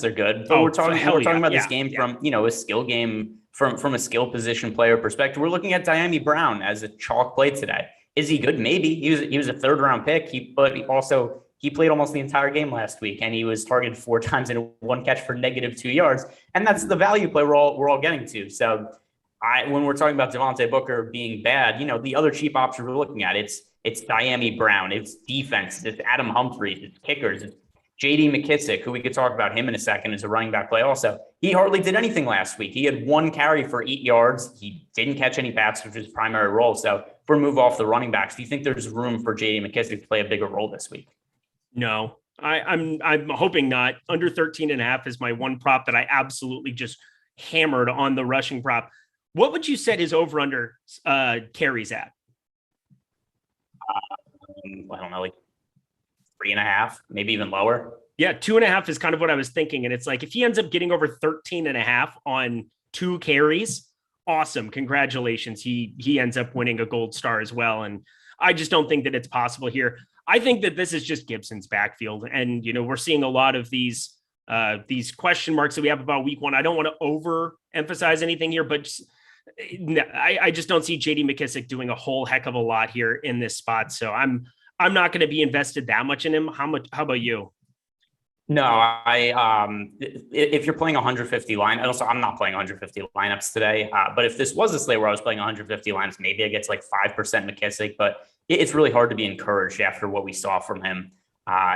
are good, but we're talking about this game from a skill game from a skill position player perspective. We're looking at Tsunami Brown as a chalk play today. Is he good? Maybe he was a 3rd round pick. He played almost the entire game last week, and he was targeted 4 times in 1 catch for -2 yards, and that's the value play we're all getting to. So when we're talking about Devontae Booker being bad, the other cheap option we're looking at, it's Tsunami Brown, it's defense, it's Adam Humphries, it's kickers, it's JD Mckissick, who we could talk about him in a second as a running back play also. He hardly did anything last week. He had 1 carry for 8 yards. He didn't catch any passes, which is his primary role. So if we move off the running backs, do you think there's room for JD Mckissick to play a bigger role this week? No, I'm hoping not. Under 13.5 is my one prop that I absolutely just hammered on the rushing prop. What would you set his over-under carries at? I don't know, like 3.5, maybe even lower. Yeah, 2.5 is kind of what I was thinking. And it's like, if he ends up getting over 13.5 on 2 carries, awesome. Congratulations. He ends up winning a gold star as well. And I just don't think that it's possible here. I think that this is just Gibson's backfield. And, we're seeing a lot of these question marks that we have about week 1. I don't want to overemphasize anything here, but I just don't see JD McKissick doing a whole heck of a lot here in this spot. So I'm not going to be invested that much in him. How about you? No, if you're playing 150 line, and also I'm not playing 150 lineups today. But if this was a slate where I was playing 150 lineups, maybe I get like 5% Mckissick. But it's really hard to be encouraged after what we saw from him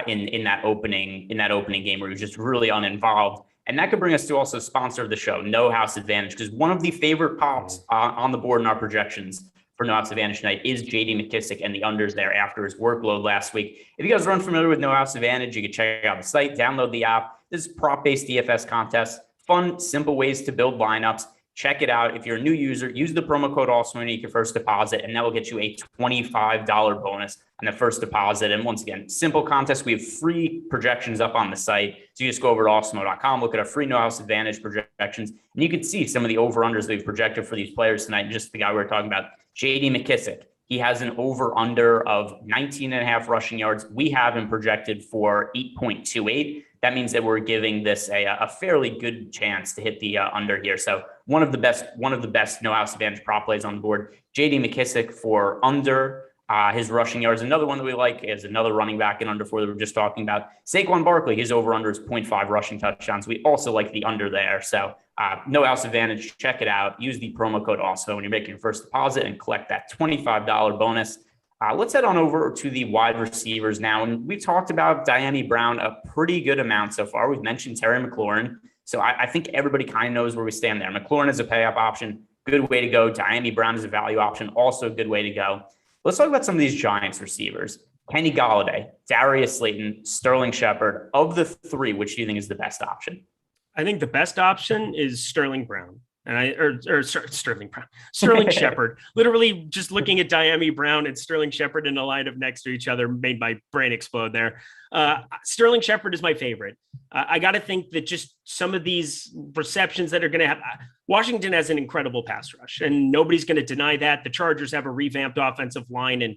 in that opening game where he was just really uninvolved. And that could bring us to also sponsor of the show, No House Advantage, because one of the favorite pops on the board in our projections for No House Advantage tonight is JD McKissick and the unders there after his workload last week. If you guys are unfamiliar with No House Advantage, you can check out the site, download the app. This is prop-based DFS contest, fun, simple ways to build lineups. Check it out. If you're a new user, use the promo code Awesemo when you make your first deposit, and that will get you a $25 bonus on the first deposit. And once again, simple contest. We have free projections up on the site. So you just go over to awesemo.com, look at our free No House Advantage projections, and you can see some of the over-unders that we've projected for these players tonight. Just the guy we were talking about, JD McKissick. He has an over-under of 19.5 rushing yards. We have him projected for 8.28. That means that we're giving this a fairly good chance to hit the under here. So one of the best No House Advantage prop plays on the board. JD McKissick for under his rushing yards. Another one that we like is another running back in under 4 that we were just talking about. Saquon Barkley, his over under is 0.5 rushing touchdowns. We also like the under there. So No House Advantage, check it out. Use the promo code also when you're making your first deposit and collect that $25 bonus. Let's head on over to the wide receivers now. And we've talked about Tsunami Brown a pretty good amount so far. We've mentioned Terry McLaurin. So I think everybody kind of knows where we stand there. McLaurin is a pay-up option. Good way to go. Tsunami Brown is a value option. Also a good way to go. Let's talk about some of these Giants receivers. Kenny Gallaudet, Darius Slayton, Sterling Shepard. Of the three, which do you think is the best option? I think the best option is Sterling Brown. Sterling Shepard. Literally just looking at Tsunami Brown and Sterling Shepard in a lineup next to each other made my brain explode there. Sterling Shepard is my favorite. I got to think that just some of these receptions that are going to have Washington has an incredible pass rush, and nobody's going to deny that. The Chargers have a revamped offensive line and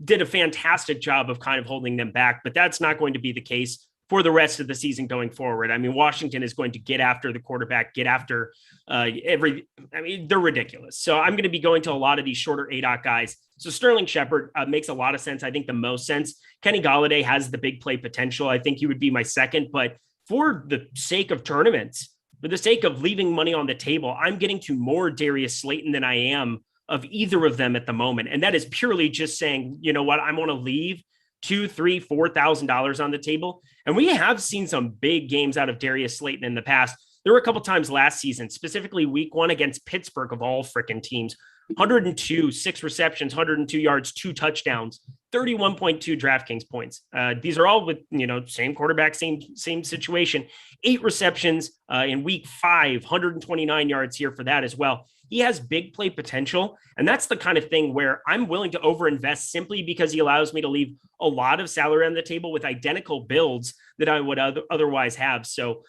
did a fantastic job of kind of holding them back, but that's not going to be the case for the rest of the season going forward. I mean, Washington is going to get after the quarterback, get after they're ridiculous. So I'm going to be going to a lot of these shorter ADOT guys. So Sterling Shepard makes a lot of sense. I think the most sense. Kenny Gallaudet has the big play potential. I think he would be my second, but for the sake of tournaments, for the sake of leaving money on the table, I'm getting to more Darius Slayton than I am of either of them at the moment. And that is purely just saying, you know what, I want to leave $2,000, $3,000, $4,000 on the table. And we have seen some big games out of Darius Slayton in the past. There were a couple times last season, specifically week 1 against Pittsburgh of all freaking teams, 102, 6 receptions, 102 yards, 2 touchdowns, 31.2 DraftKings points. These are all with, same quarterback, same situation, 8 receptions in week 5, 129 yards here for that as well. He has big play potential. And that's the kind of thing where I'm willing to overinvest simply because he allows me to leave a lot of salary on the table with identical builds that I would otherwise have. So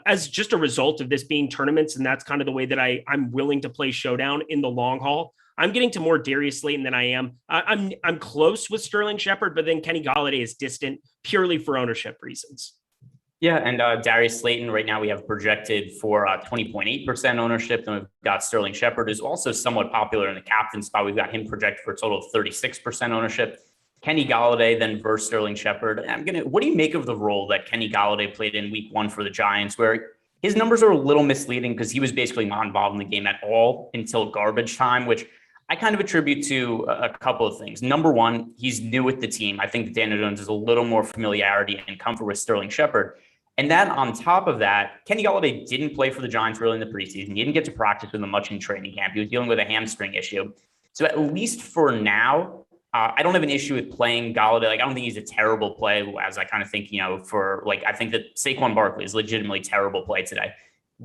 as just a result of this being tournaments, and that's kind of the way that I'm willing to play Showdown in the long haul, I'm getting to more Darius Slayton than I am. I'm close with Sterling Shepard, but then Kenny Gallaudet is distant purely for ownership reasons. Yeah, and Darius Slayton right now we have projected for 20.8% ownership. Then we've got Sterling Shepard, who's also somewhat popular in the captain spot. We've got him projected for a total of 36% ownership. Kenny Gallaudet then versus Sterling Shepard. What do you make of the role that Kenny Gallaudet played in week 1 for the Giants, where his numbers are a little misleading because he was basically not involved in the game at all until garbage time, which I kind of attribute to a couple of things. Number one, he's new with the team. I think that Daniel Jones has a little more familiarity and comfort with Sterling Shepard. And then on top of that, Kenny Gallaudet didn't play for the Giants really in the preseason. He didn't get to practice with them much in training camp. He was dealing with a hamstring issue. So at least for now, I don't have an issue with playing Gallaudet. I don't think he's a terrible play, as I kind of think, I think that Saquon Barkley is legitimately terrible play today.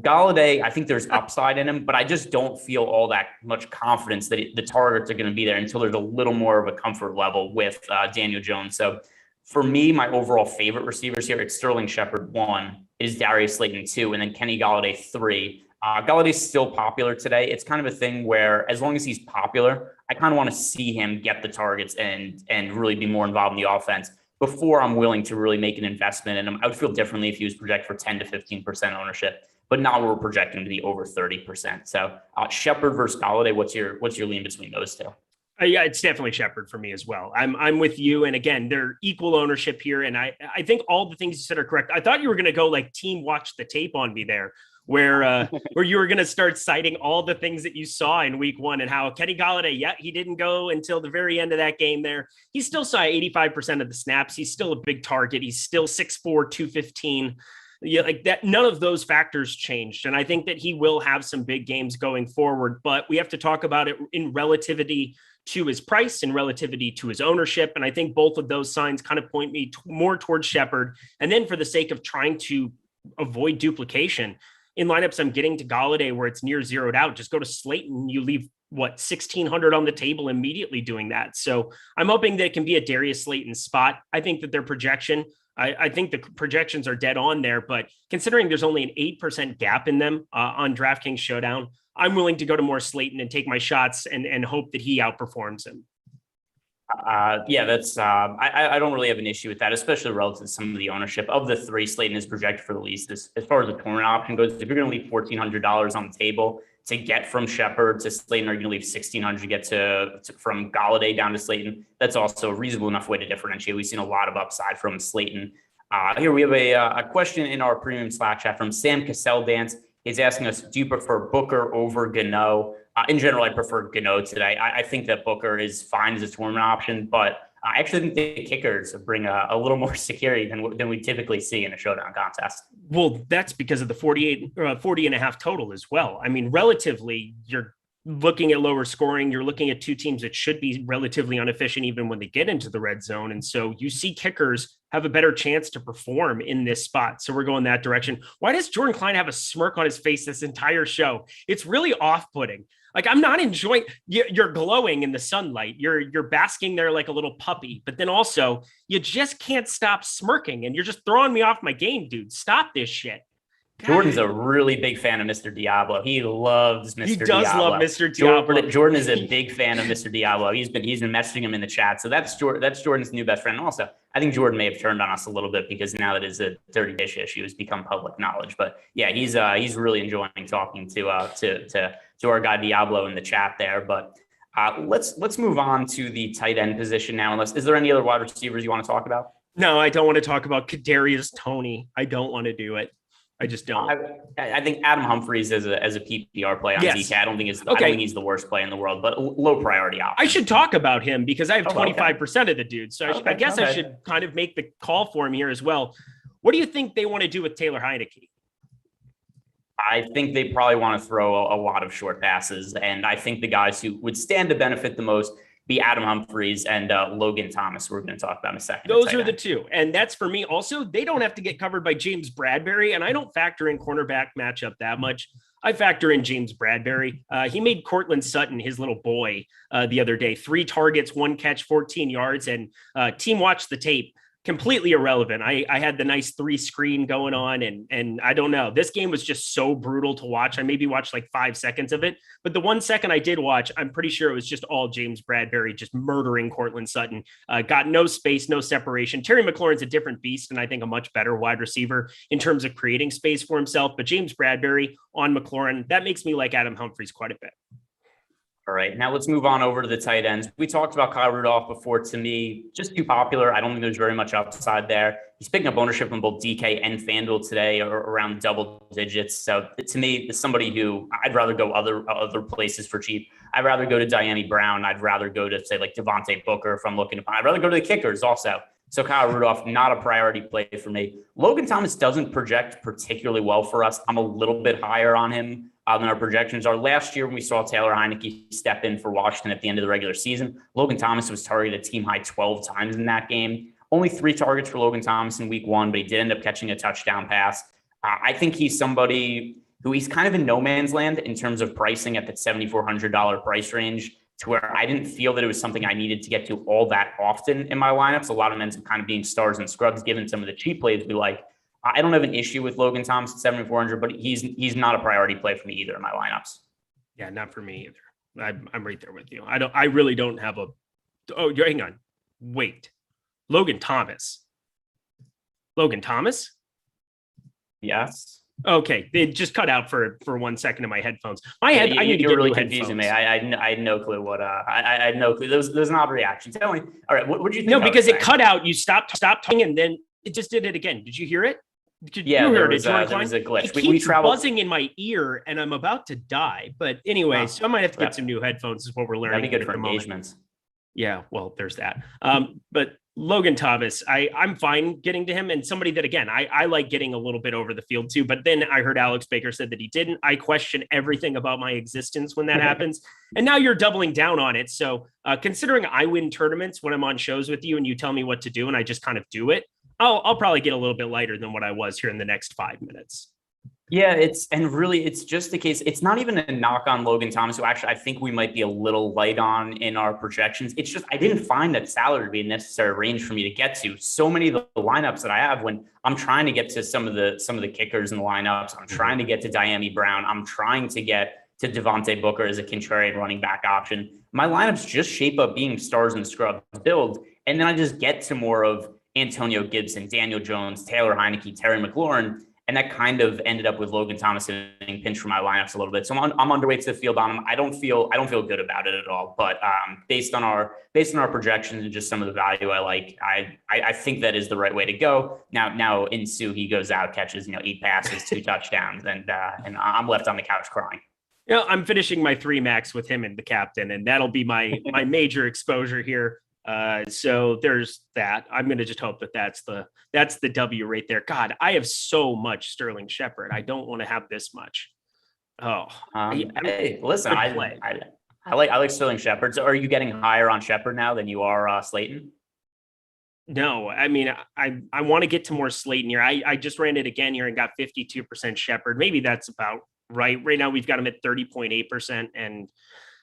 Gallaudet, I think there's upside in him, but I just don't feel all that much confidence that the targets are going to be there until there's a little more of a comfort level with Daniel Jones. So for me, my overall favorite receivers here, it's Sterling Shepard 1, is Darius Slayton 2, and then Kenny Gallaudet 3. Galladet's still popular today. It's kind of a thing where as long as he's popular, I kind of want to see him get the targets and really be more involved in the offense before I'm willing to really make an investment in him. I would feel differently if he was projected for 10 to 15% ownership, but now we're projecting to be over 30%. So Shepard versus Gallaudet, what's your lean between those two? Yeah, it's definitely Shepard for me as well. I'm with you. And again, they're equal ownership here. And I think all the things you said are correct. I thought you were going to go like team watch the tape on me there, where you were going to start citing all the things that you saw in week one and how Kenny Gallaudet, yeah, he didn't go until the very end of that game there. He still saw 85% of the snaps. He's still a big target. He's still 6'4", 215. Yeah, like that, none of those factors changed. And I think that he will have some big games going forward, but we have to talk about it in relativity to his price and relativity to his ownership. And I think both of those signs kind of point me more towards Shepard. And then for the sake of trying to avoid duplication in lineups, I'm getting to Gallaudet where it's near zeroed out. Just go to Slayton. You leave 1,600 on the table immediately doing that. So I'm hoping that it can be a Darius Slayton spot. I think that their projection, I think the projections are dead on there, but considering there's only an 8% gap in them on DraftKings Showdown, I'm willing to go to more Slayton and take my shots and hope that he outperforms him. Yeah, that's I don't really have an issue with that, especially relative to some of the ownership. Of the three, Slayton is projected for the least. As far as the tournament option goes, if you're going to leave $1,400 on the table to get from Shepard to Slayton, or you're going to leave $1,600 to get to from Gallaudet down to Slayton, that's also a reasonable enough way to differentiate. We've seen a lot of upside from Slayton. Here we have a question in our premium Slack chat from Sam Cassell Dance. He's asking us, do you prefer Booker over Gano? In general, I prefer Gano today. I think that Booker is fine as a tournament option, but I actually think the kickers bring a little more security than we typically see in a showdown contest. Well, that's because of the 40 and a half total as well. I mean, relatively, you're looking at lower scoring. You're looking at two teams that should be relatively inefficient even when they get into the red zone. And so you see kickers have a better chance to perform in this spot. So we're going that direction. Why does Jordan Klein have a smirk on his face this entire show? It's really off-putting. Like, I'm not enjoying, you're glowing in the sunlight. You're basking there like a little puppy, but then also you just can't stop smirking and you're just throwing me off my game, dude. Stop this shit. Jordan's a really big fan of Mr. Diablo. He loves Mr. Diablo. He does love Mr. Diablo. Jordan is a big fan of Mr. Diablo. He's been messaging him in the chat. So that's Jordan's new best friend. And also, I think Jordan may have turned on us a little bit because now that it's a dirty dish issue has become public knowledge. But yeah, he's really enjoying talking to our guy Diablo in the chat there. But let's move on to the tight end position now. Is there any other wide receivers you want to talk about? No, I don't want to talk about Kadarius Toney. I don't want to do it. I just don't. I think Adam Humphries as a PPR play on DK. I don't think he's the worst play in the world, but low priority option. I should talk about him because I have 25% of the dude. So I guess I should kind of make the call for him here as well. What do you think they want to do with Taylor Heineke? I think they probably want to throw a lot of short passes, and I think the guys who would stand to benefit the most be Adam Humphries and Logan Thomas, we're going to talk about in a second. Those are the two. And that's for me. Also, they don't have to get covered by James Bradbury. And I don't factor in cornerback matchup that much. I factor in James Bradbury. He made Cortland Sutton his little boy the other day. 3 targets, 1 catch, 14 yards. And team watched the tape. Completely irrelevant. I had the nice 3 screen going on and I don't know. This game was just so brutal to watch. I maybe watched like 5 seconds of it, but the 1 second I did watch, I'm pretty sure it was just all James Bradbury just murdering Cortland Sutton. Got no space, no separation. Terry McLaurin's a different beast and I think a much better wide receiver in terms of creating space for himself. But James Bradbury on McLaurin, that makes me like Adam Humphries quite a bit. All right, now let's move on over to the tight ends. We talked about Kyle Rudolph before. To me, just too popular. I don't think there's very much upside there. He's picking up ownership on both DK and FanDuel today, or around double digits. So to me, it's somebody who I'd rather go other places for cheap. I'd rather go to Tsunami Brown. I'd rather go to, say, like Devontae Booker if I'm looking to. I'd rather go to the kickers also. So Kyle Rudolph, not a priority play for me. Logan Thomas doesn't project particularly well for us. I'm a little bit higher on him than our projections are. Last year, when we saw Taylor Heineke step in for Washington at the end of the regular season, Logan Thomas was targeted a team high 12 times in that game. Only 3 targets for Logan Thomas in week 1, but he did end up catching a touchdown pass. I think he's somebody who he's kind of in no man's land in terms of pricing at that $7,400 price range, to where I didn't feel that it was something I needed to get to all that often in my lineups. A lot of ends up kind of being stars and scrubs, given some of the cheap plays we like. I don't have an issue with Logan Thomas at 7,400, but he's not a priority play for me either in my lineups. Yeah, not for me either. I'm right there with you. I really don't have a. Oh, hang on. Wait, Logan Thomas. Logan Thomas? Yes. Okay, it just cut out for 1 second in my headphones. I need to you're get really new confusing me. headphones. I had no clue what I had no clue. There's an odd reaction. Tell me. All right, what did you think? No, because it cut out. You stopped talking, and then it just did it again. Did you hear it? Yeah, you there heard was, it. there was a glitch. It keeps buzzing in my ear, and I'm about to die. But anyway, so I might have to get some new headphones. Is what we're learning. That'd be good for engagements. Yeah, well, there's that. But Logan Thomas, I'm fine getting to him, and somebody that, again, I like getting a little bit over the field too. But then I heard Alex Baker said that he didn't. I question everything about my existence when that happens, and now you're doubling down on it. So considering I win tournaments when I'm on shows with you, and you tell me what to do, and I just kind of do it, I'll probably get a little bit lighter than what I was here in the next 5 minutes. Yeah, it's just the case. It's not even a knock on Logan Thomas, who actually I think we might be a little light on in our projections. It's just I didn't find that salary to be a necessary range for me to get to. So many of the lineups that I have, when I'm trying to get to some of the kickers in the lineups, I'm trying to get to Tsunami Brown, I'm trying to get to Devontae Booker as a contrarian running back option. My lineups just shape up being stars and scrubs build, and then I just get to more of Antonio Gibson, Daniel Jones, Taylor Heineke, Terry McLaurin. And that kind of ended up with Logan Thomas getting pinched for my lineups a little bit. So I'm underweight to the field on him. I don't feel good about it at all. But based on our projections and just some of the value I like, I think that is the right way to go. Now in Sue, he goes out, catches 8 passes, 2 touchdowns, and I'm left on the couch crying. Yeah, I'm finishing my 3 max with him and the captain, and that'll be my major exposure here. So there's that. I'm going to just hope that that's the W right there. God, I have so much Sterling Shepard. I don't want to have this much. Oh, hey, listen, I like Sterling Shepard. So are you getting higher on Shepard now than you are Slayton? No, I mean, I want to get to more Slayton here. I just ran it again here and got 52% Shepard. Maybe that's about right. Right now we've got him at 30.8%, and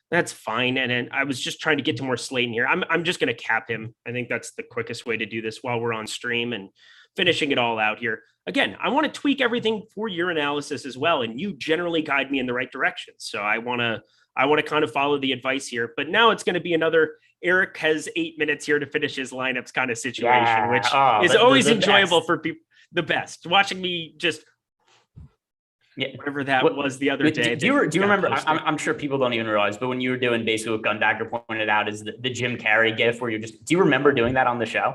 that's fine. And I was just trying to get to more Slayton here. I'm just going to cap him. I think that's the quickest way to do this while we're on stream and finishing it all out here. Again, I want to tweak everything for your analysis as well. And you generally guide me in the right direction. So I want to kind of follow the advice here, but now it's going to be another Eric has 8 minutes here to finish his lineups kind of situation, which is always enjoyable for people. The best watching me just whatever that was the other day. Do you remember? I'm sure people don't even realize, but when you were doing basically what Gundagger pointed out is the Jim Carrey gif where do you remember doing that on the show?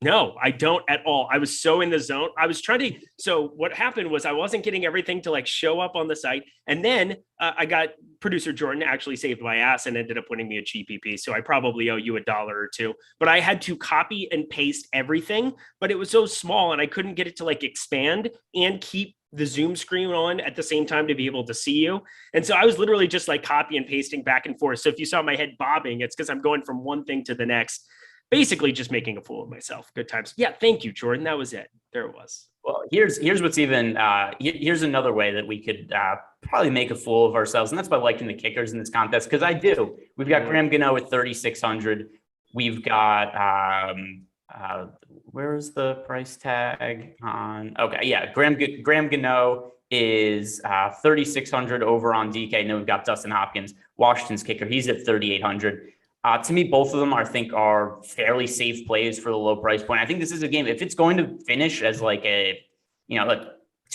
No, I don't at all. I was so in the zone. I was trying to. So what happened was I wasn't getting everything to show up on the site. And then I got producer Jordan actually saved my ass and ended up winning me a GPP. So I probably owe you $1 or $2, but I had to copy and paste everything, but it was so small and I couldn't get it to expand and keep the Zoom screen on at the same time to be able to see you. And so I was literally just copy and pasting back and forth. So if you saw my head bobbing, it's because I'm going from one thing to the next, basically just making a fool of myself. Good times. Yeah. Thank you, Jordan. That was it. There it was. Well, here's what's even, here's another way that we could probably make a fool of ourselves. And that's by liking the kickers in this contest. Cause I do. We've got Graham Gano at 3,600. We've got, where's the price tag on? Okay, yeah, Graham Gano is 3,600 over on DK. And then we've got Dustin Hopkins, Washington's kicker. He's at 3,800. To me, both of them are fairly safe plays for the low price point. I think this is a game. If it's going to finish as a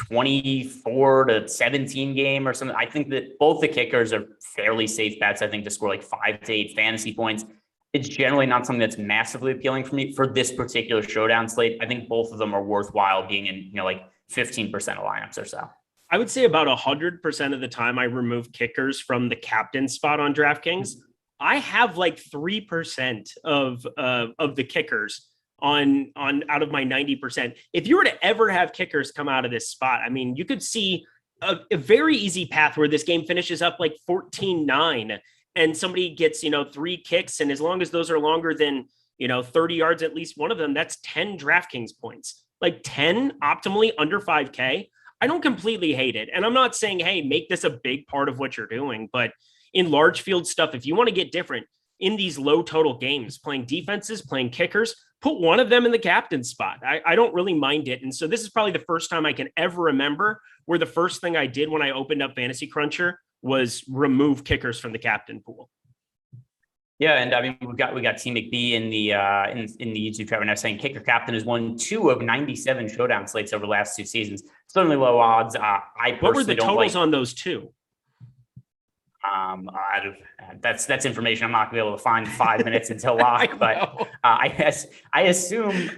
24 to 17 game or something, I think that both the kickers are fairly safe bets. I think to score 5 to 8 fantasy points. It's generally not something that's massively appealing for me for this particular showdown slate. I think both of them are worthwhile being in, 15% of lineups or so. I would say about 100% of the time I remove kickers from the captain spot on DraftKings. I have 3% of the kickers on out of my 90%. If you were to ever have kickers come out of this spot, I mean, you could see a very easy path where this game finishes up 14-9. And somebody gets, 3 kicks. And as long as those are longer than, 30 yards, at least one of them, that's 10 DraftKings points, 10 optimally under 5K. I don't completely hate it. And I'm not saying, hey, make this a big part of what you're doing. But in large field stuff, if you want to get different in these low total games, playing defenses, playing kickers, put one of them in the captain spot. I don't really mind it. And so this is probably the first time I can ever remember where the first thing I did when I opened up Fantasy Cruncher was remove kickers from the captain pool. Yeah, and I mean we got T McBee in the YouTube chat right now saying kicker captain has won 2 of 97 showdown slates over the last 2 seasons. Certainly low odds. I personally What were the don't totals like, on those two? That's information I'm not gonna be able to find 5 minutes until lock. But I assume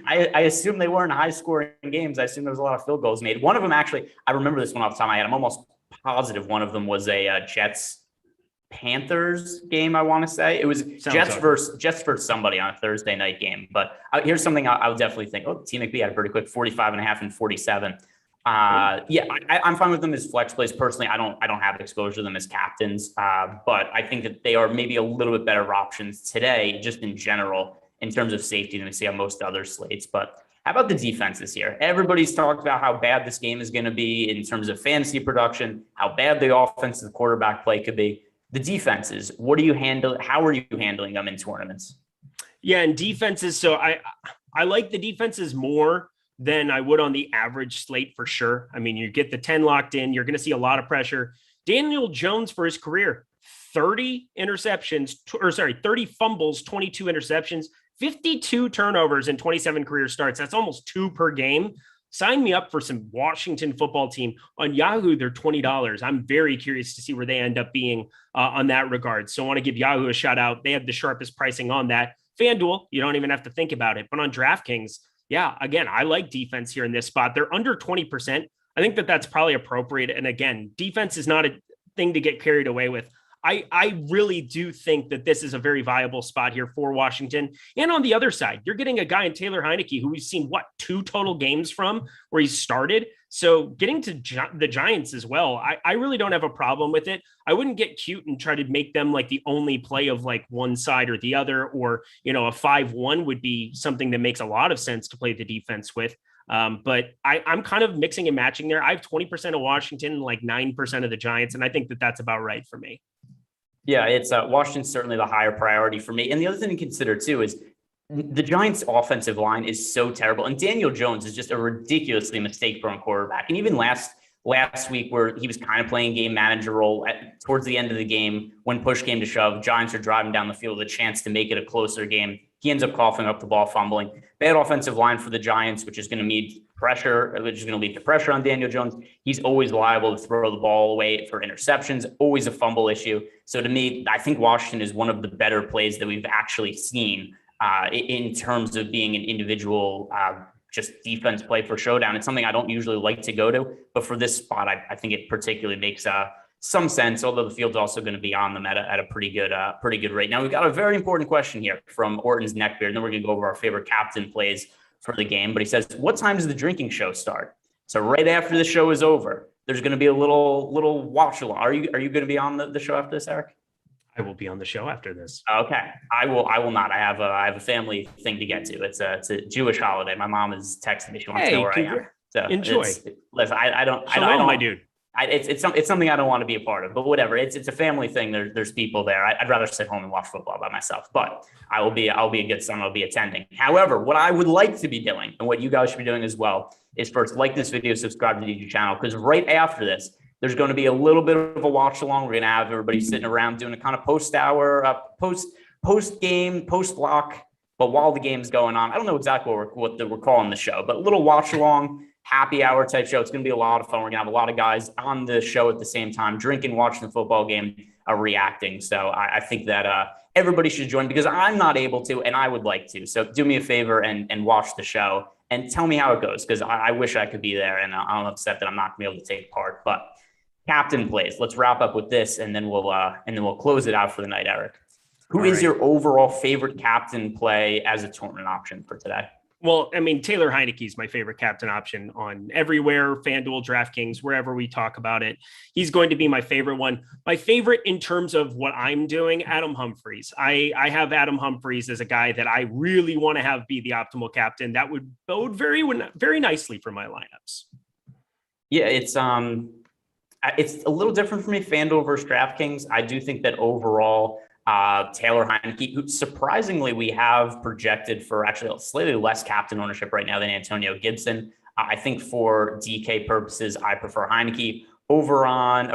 they weren't high scoring games. I assume there was a lot of field goals made. One of them actually, I remember this one off the top of my head. I'm almost positive one of them was a Jets Panthers game. I want to say it was Jets versus somebody on a Thursday night game. But here's something I would definitely think. Oh, T McBee had a pretty quick 45.5 and 47. Yeah, I'm fine with them as flex plays. Personally, I don't have exposure to them as captains, but I think that they are maybe a little bit better options today, just in general, in terms of safety than we see on most other slates. But how about the defenses here? Everybody's talked about how bad this game is going to be in terms of fantasy production, how bad the offensive quarterback play could be. The defenses, what do you handle? How are you handling them in tournaments? Yeah, and defenses. So I like the defenses more than I would on the average slate for sure. I mean, you get the 10 locked in, you're going to see a lot of pressure. Daniel Jones for his career, 30 fumbles, 22 interceptions, 52 turnovers in 27 career starts. That's almost 2 per game. Sign me up for some Washington football team on Yahoo. They're $20. I'm very curious to see where they end up being on that regard. So I want to give Yahoo a shout out. They have the sharpest pricing on that. FanDuel, you don't even have to think about it. But on DraftKings, yeah, again, I like defense here in this spot. They're under 20%. I think that's probably appropriate. And again, defense is not a thing to get carried away with. I really do think that this is a very viable spot here for Washington. And on the other side, you're getting a guy in Taylor Heineke who we've seen, 2 total games from where he's started. So getting to the Giants as well, I really don't have a problem with it. I wouldn't get cute and try to make them like the only play of like one side or the other, or, a 5-1 would be something that makes a lot of sense to play the defense with. But I'm kind of mixing and matching there. I have 20% of Washington and like 9% of the Giants. And I think that's about right for me. Yeah, it's Washington's certainly the higher priority for me. And the other thing to consider too is the Giants' offensive line is so terrible, and Daniel Jones is just a ridiculously mistake-prone quarterback. And even last week, where he was kind of playing game manager role towards the end of the game, when push came to shove, Giants are driving down the field with a chance to make it a closer game. He ends up coughing up the ball, fumbling. Bad offensive line for the Giants, which is going to lead to pressure on Daniel Jones. He's always liable to throw the ball away for interceptions, always a fumble issue. So to me, I think Washington is one of the better plays that we've actually seen in terms of being an individual just defense play for Showdown. It's something I don't usually like to go to, but for this spot, I think it particularly makes some sense, although the field's also going to be on them at a pretty good rate. Now, we've got a very important question here from Orton's Neckbeard, and then we're going to go over our favorite captain plays for the game. But he says, what time does the drinking show start? So right after the show is over, there's going to be a little watch along. Are you going to be on the show after this, Eric? I will be on the show after this. Okay. I will not. I have a family thing to get to. It's a Jewish holiday. My mom is texting me. She wants to know where I am. So enjoy. Listen, I don't, my dude. It's something I don't want to be a part of, but whatever. It's a family thing. There's people there. I'd rather sit home and watch football by myself, but I'll be a good son. I'll be attending. However, what I would like to be doing, and what you guys should be doing as well, is first like this video, subscribe to the YouTube channel, because right after this, there's going to be a little bit of a watch along. We're going to have everybody sitting around doing a kind of post game, post lock. But while the game's going on, I don't know exactly what we're calling the show, but a little watch along, happy hour type show. It's going to be a lot of fun. We're going to have a lot of guys on the show at the same time, drinking, watching the football game, reacting. So I think that everybody should join, because I'm not able to, and I would like to. So do me a favor and watch the show and tell me how it goes, because I wish I could be there, and I'm upset that I'm not going to be able to take part. But captain plays. Let's wrap up with this, and then we'll close it out for the night, Eric. Who is your overall favorite captain play as a tournament option for today? Well, I mean, Taylor Heineke is my favorite captain option on everywhere, FanDuel, DraftKings, wherever we talk about it. He's going to be my favorite one. My favorite in terms of what I'm doing, Adam Humphries. I have Adam Humphries as a guy that I really want to have be the optimal captain. That would bode very nicely for my lineups. Yeah, it's a little different for me, FanDuel versus DraftKings. I do think that overall, Taylor Heineke, who surprisingly we have projected for actually slightly less captain ownership right now than Antonio Gibson. I think for DK purposes, I prefer Heineke over on,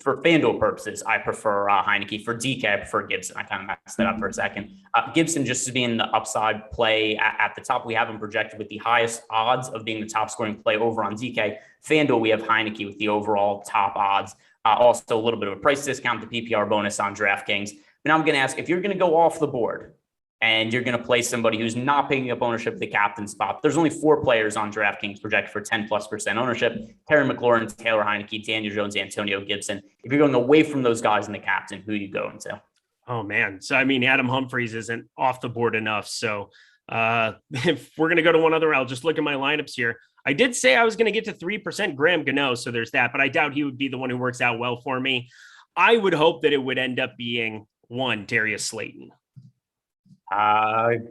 for FanDuel purposes, I prefer Heineke. For DK, I prefer Gibson. I kind of messed that up for a second. Gibson, just as being the upside play at the top, we have him projected with the highest odds of being the top scoring play over on DK. FanDuel, we have Heineke with the overall top odds. Also, a little bit of a price discount, the PPR bonus on DraftKings. Now I'm going to ask, if you're going to go off the board and you're going to play somebody who's not picking up ownership of the captain spot, there's only 4 players on DraftKings projected for 10+% ownership: Terry McLaurin, Taylor Heineke, Daniel Jones, Antonio Gibson. If you're going away from those guys in the captain, who are you going to? Oh man. So, I mean, Adam Humphries isn't off the board enough. So if we're going to go to one other, I'll just look at my lineups here. I did say I was going to get to 3% Graham Gano. So there's that, but I doubt he would be the one who works out well for me. I would hope that it would end up being one Darius Slayton.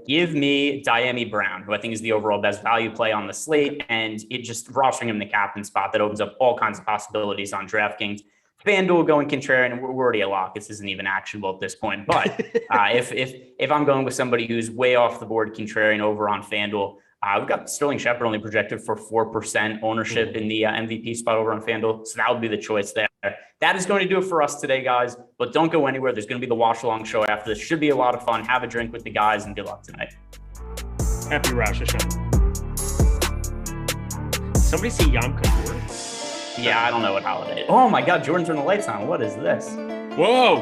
Give me Tsunami Brown, who I think is the overall best value play on the slate, and it just rostering him in the captain spot that opens up all kinds of possibilities on DraftKings. FanDuel going contrarian, we're already a lock. This isn't even actionable at this point. But if I'm going with somebody who's way off the board contrarian over on FanDuel, we've got Sterling Shepard only projected for 4% ownership in the MVP spot over on FanDuel. So that would be the choice there. That is going to do it for us today, guys. But don't go anywhere. There's going to be the watch along show after this. Should be a lot of fun. Have a drink with the guys and good luck tonight. Happy Rosh Hashanah. Somebody say Yom Kippur? Yeah, I don't know what holiday. Oh my God, Jordan turned the lights on. What is this? Whoa.